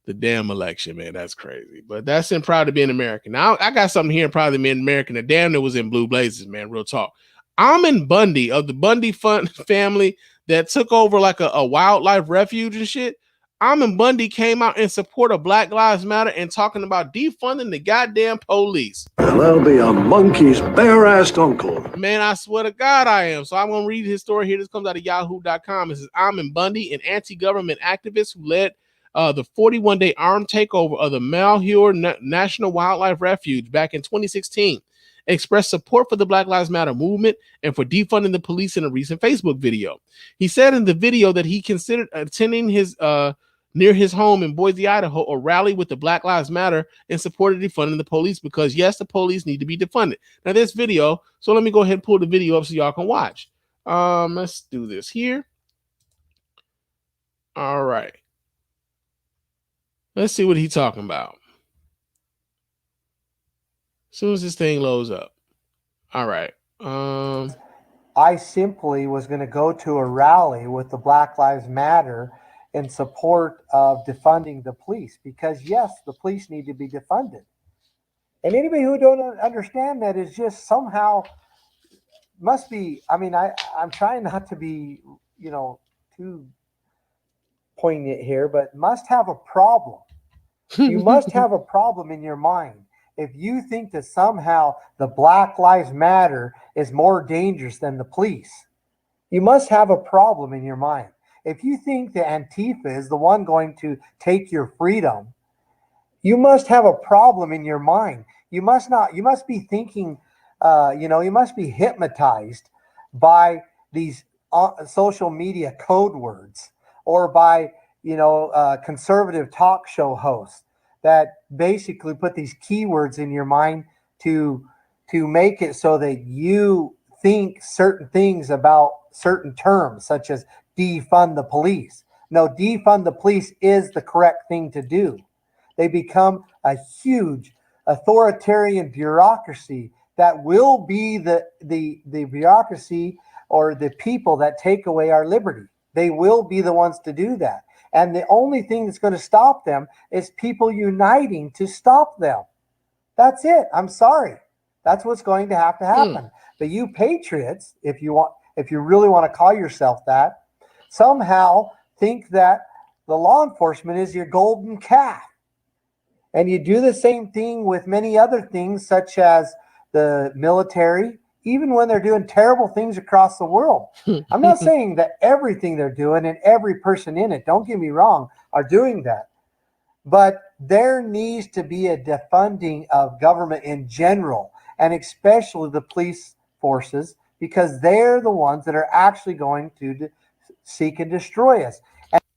A: the damn election, man. That's crazy. But that's in Proud to be an American. Now, I got something here in Proud to be an American that damn near was in blue blazes, man. Real talk. Almond Bundy of the Bundy family that took over like a wildlife refuge and shit. Almond Bundy came out in support of Black Lives Matter and talking about defunding the goddamn police.
L: And I'll be a monkey's bare-assed uncle.
A: Man, I swear to God I am. So I'm going to read his story here. This comes out of yahoo.com. It says Almond Bundy, an anti-government activist who led the 41-day armed takeover of the Malheur National Wildlife Refuge back in 2016, expressed support for the Black Lives Matter movement and for defunding the police in a recent Facebook video. He said in the video that he considered attending his near his home in Boise, Idaho, a rally with the Black Lives Matter in support of defunding the police because, yes, the police need to be defunded. Now, this video, so let me go ahead and pull the video up so y'all can watch. Let's do this here. All right. Let's see what he's talking about. As soon as this thing loads up. All right.
B: I simply was going to go to a rally with the Black Lives Matter in support of defunding the police because, yes, the police need to be defunded. And anybody who don't understand that is just somehow must be, I mean, I'm trying not to be, too poignant here, but must have a problem. You must have a problem in your mind if you think that somehow the Black Lives Matter is more dangerous than the police. You must have a problem in your mind. If you think that Antifa is the one going to take your freedom, you must have a problem in your mind. You must be thinking, you must be hypnotized by these social media code words or by, conservative talk show hosts that basically put these keywords in your mind to make it so that you think certain things about certain terms, such as defund the police. No, defund the police is the correct thing to do. They become a huge authoritarian bureaucracy that will be the bureaucracy or the people that take away our liberty. They will be the ones to do that. And the only thing that's going to stop them is people uniting to stop them. That's it. I'm sorry. That's what's going to happen. But you patriots, if you really want to call yourself that, somehow think that the law enforcement is your golden calf. And you do the same thing with many other things, such as the military, even when they're doing terrible things across the world. I'm not saying that everything they're doing and every person in it, don't get me wrong, are doing that. But there needs to be a defunding of government in general, and especially the police forces, because they're the ones that are actually going to seek and destroy us.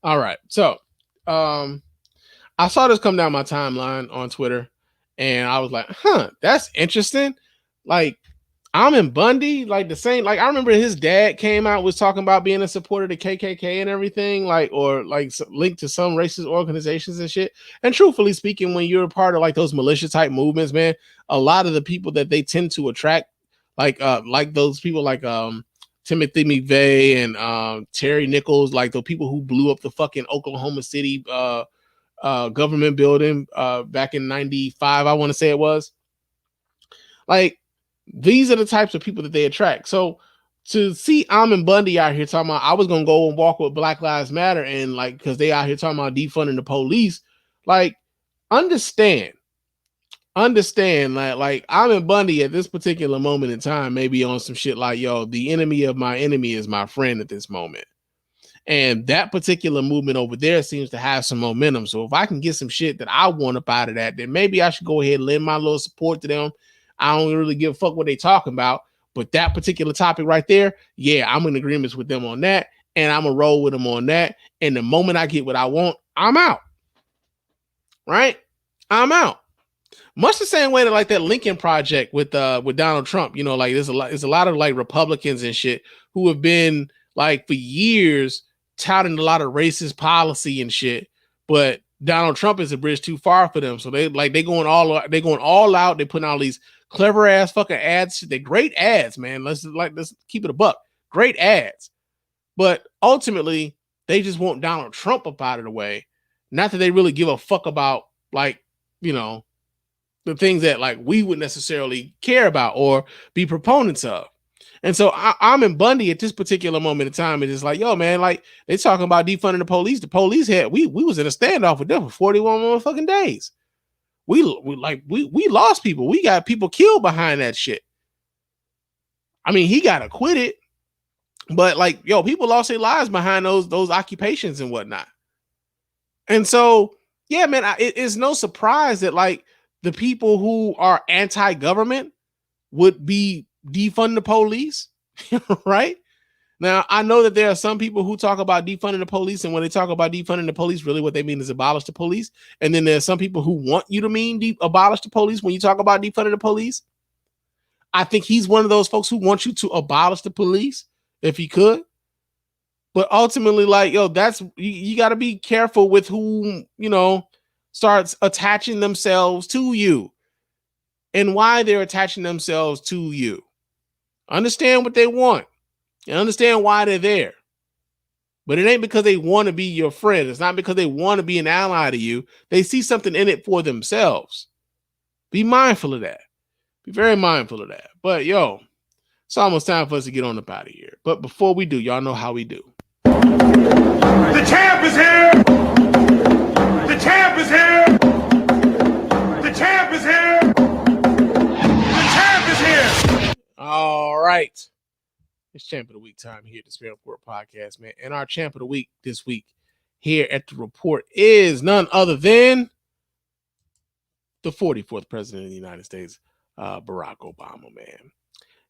A: All right. So, I saw this come down my timeline on Twitter, and I was like, that's interesting. Like, Almond Bundy, like the same, like I remember his dad came out, was talking about being a supporter of the KKK and everything, like, or like linked to some racist organizations and shit. And truthfully speaking, when you're a part of like those militia type movements, man, a lot of the people that they tend to attract, like those people like Timothy McVeigh and Terry Nichols, like the people who blew up the fucking Oklahoma City government building back in 95, I want to say it was. Like, these are the types of people that they attract. So to see Almond Bundy out here talking about I was gonna go and walk with Black Lives Matter, and like because they out here talking about defunding the police, like understand like Almond Bundy at this particular moment in time may be on some shit like, yo, the enemy of my enemy is my friend at this moment. And that particular movement over there seems to have some momentum. So if I can get some shit that I want up out of that, then maybe I should go ahead and lend my little support to them. I don't really give a fuck what they talking about, but that particular topic right there, yeah, I'm in agreement with them on that, and I'm gonna roll with them on that. And the moment I get what I want, I'm out. Right? I'm out. Much the same way that like that Lincoln Project with Donald Trump, you know, like there's a lot of like Republicans and shit who have been like for years touting a lot of racist policy and shit, but Donald Trump is a bridge too far for them. So they going all out. They putting all these clever ass fucking ads. They're great ads, man. Let's keep it a buck. Great ads. But ultimately, they just want Donald Trump up out of the way. Not that they really give a fuck about, like, you know, the things that like we would necessarily care about or be proponents of. And so Almond Bundy at this particular moment in time is just like, yo, man, like they talking about defunding the police. The police had we was in a standoff with them for 41 motherfucking days. We lost people. We got people killed behind that shit. I mean, he got acquitted, but like, yo, people lost their lives behind those occupations and whatnot. And so, yeah, man, it's no surprise that like the people who are anti-government would be defund the police, right? Now, I know that there are some people who talk about defunding the police, and when they talk about defunding the police, really what they mean is abolish the police. And then there's some people who want you to mean abolish the police when you talk about defunding the police. I think he's one of those folks who wants you to abolish the police if he could. But ultimately, like, yo, that's you got to be careful with who, you know, starts attaching themselves to you and why they're attaching themselves to you. Understand what they want and understand why they're there. But it ain't because they want to be your friend. It's not because they want to be an ally to you. They see something in it for themselves. Be mindful of that. Be very mindful of that. But yo, it's almost time for us to get on up out of here. But before we do, y'all know how we do.
P: The champ is here! The champ is here! The champ is here! The champ is here!
A: All right. It's Champ of the Week time here at the Spann Report Podcast, man. And our Champ of the Week this week here at the Report is none other than the 44th President of the United States, Barack Obama, man.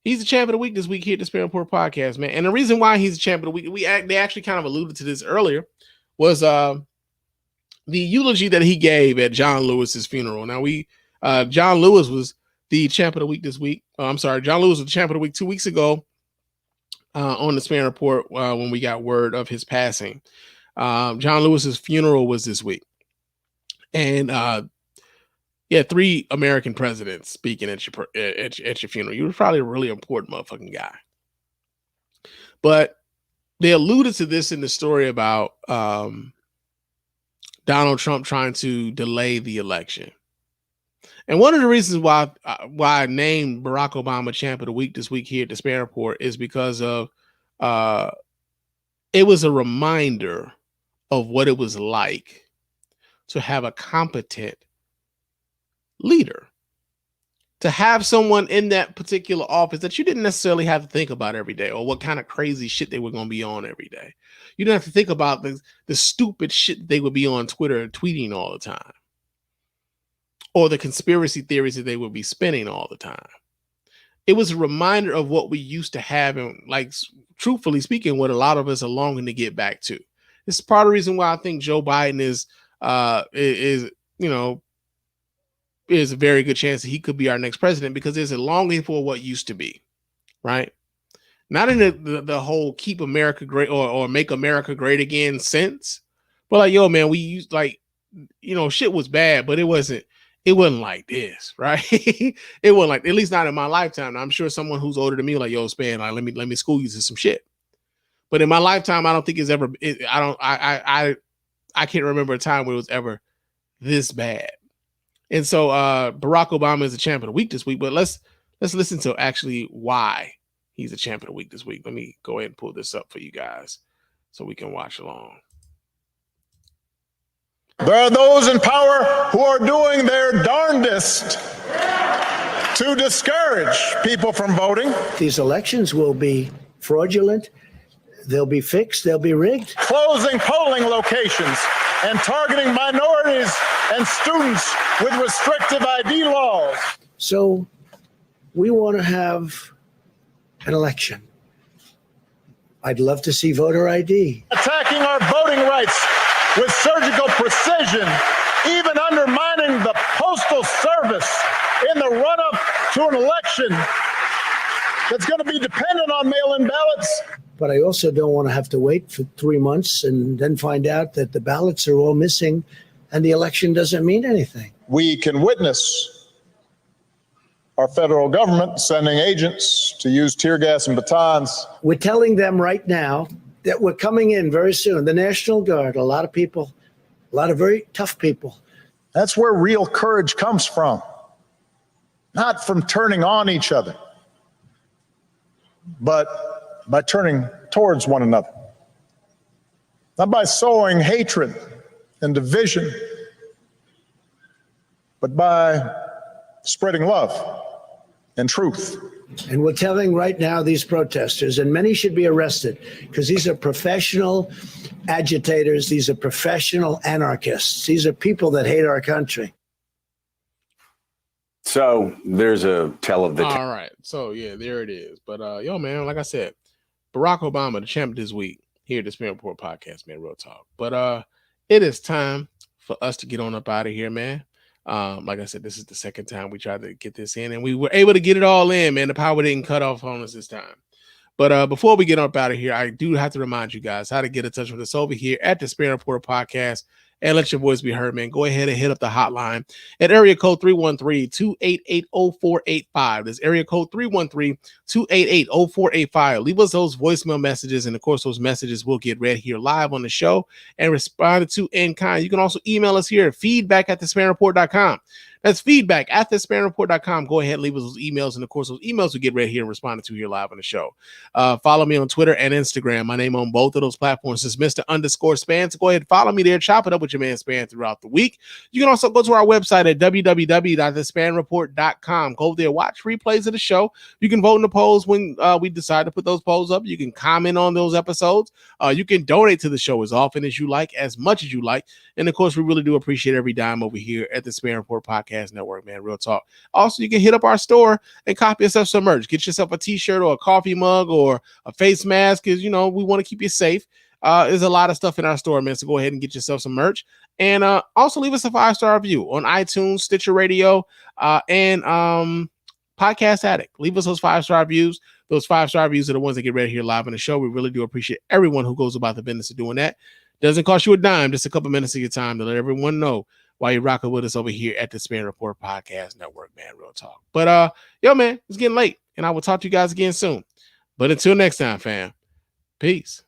A: He's the Champ of the Week this week here at the Spann Report Podcast, man. And the reason why he's the Champ of the Week, they actually kind of alluded to this earlier, was the eulogy that he gave at John Lewis's funeral. Now, John Lewis was the Champ of the Week this week. John Lewis was the Champ of the Week 2 weeks ago on the Spann Report when we got word of his passing. John Lewis's funeral was this week. And yeah, 3 American presidents speaking at your funeral. You were probably a really important motherfucking guy. But they alluded to this in the story about Donald Trump trying to delay the election. And one of the reasons why I named Barack Obama Champ of the Week this week here at the Spann Report is because of it was a reminder of what it was like to have a competent leader, to have someone in that particular office that you didn't necessarily have to think about every day, or what kind of crazy shit they were going to be on every day. You didn't have to think about the stupid shit they would be on Twitter tweeting all the time, or the conspiracy theories that they would be spinning all the time. It was a reminder of what we used to have, and like, truthfully speaking, what a lot of us are longing to get back to. This is part of the reason why I think Joe Biden is a very good chance that he could be our next president, because there's a longing for what used to be, right? Not in the whole keep America great or make America great again sense, but like, yo, man, we used, like, shit was bad, but it wasn't like this, right? It wasn't like, at least not in my lifetime. Now, I'm sure someone who's older than me, like, yo, Spann, like, let me school you to some shit. But in my lifetime, I don't think it's ever. I can't remember a time where it was ever this bad. And so Barack Obama is a champ of the week this week. But let's listen to actually why he's a champ of the week this week. Let me go ahead and pull this up for you guys so we can watch along.
U: There are those in power who are doing their darndest to discourage people from voting.
R: These elections will be fraudulent. They'll be fixed. They'll be rigged.
U: Closing polling locations and targeting minorities and students with restrictive ID laws.
R: So we want to have an election. I'd love to see voter ID.
U: Attacking our voting rights with surgical precision, even undermining the Postal Service in the run-up to an election that's going to be dependent on mail-in ballots.
R: But I also don't want to have to wait for 3 months and then find out that the ballots are all missing and the election doesn't mean anything.
U: We can witness our federal government sending agents to use tear gas and batons.
R: We're telling them right now that we're coming in very soon. The National Guard, a lot of people, a lot of very tough people.
U: That's where real courage comes from. Not from turning on each other, but by turning towards one another. Not by sowing hatred and division, but by spreading love and truth.
R: And we're telling right now these protesters, and many should be arrested, because these are professional agitators. These are professional anarchists. These are people that hate our country.
C: So there's a tell of the...
A: All right. So, yeah, there it is. But, yo, man, like I said, Barack Obama, the champ this week, here at the Spann Report podcast, man, real talk. But it is time for us to get on up out of here, man. Like I said, this is the second time we tried to get this in, and we were able to get it all in, man. The power didn't cut off on us this time. But before we get up out of here, I do have to remind you guys how to get in touch with us over here at the Spann Report podcast and let your voice be heard, man. Go ahead and hit up the hotline at area code 313-288-0485. That's area code 313-288-0485. Leave us those voicemail messages, and of course, those messages will get read here live on the show and responded to in kind. You can also email us here at feedback@thespannreport.com. That's feedback@thespannreport.com. Go ahead, leave us those emails, and of course, those emails will get read here and responded to here live on the show. Follow me on Twitter and Instagram. My name on both of those platforms is Mr._Spann. So go ahead and follow me there. Chop it up with your man Spann throughout the week. You can also go to our website at www.thespannreport.com. Go there, watch replays of the show. You can vote in the polls when we decide to put those polls up. You can comment on those episodes. You can donate to the show as often as you like, as much as you like. And of course, we really do appreciate every dime over here at the Spann Report Podcast Network, man. Real talk. Also, you can hit up our store and copy yourself some merch. Get yourself a t-shirt or a coffee mug or a face mask, because, you know, we want to keep you safe. There's a lot of stuff in our store, man. So go ahead and get yourself some merch. And also leave us a 5-star review on iTunes, Stitcher Radio, and Podcast Addict. Leave us those 5-star reviews. Those 5-star reviews are the ones that get read here live on the show. We really do appreciate everyone who goes about the business of doing that. Doesn't cost you a dime, just a couple minutes of your time to let everyone know why you're rocking with us over here at the Spann Report Podcast Network, man. Real talk. But yo, man, it's getting late, and I will talk to you guys again soon. But until next time, fam, peace.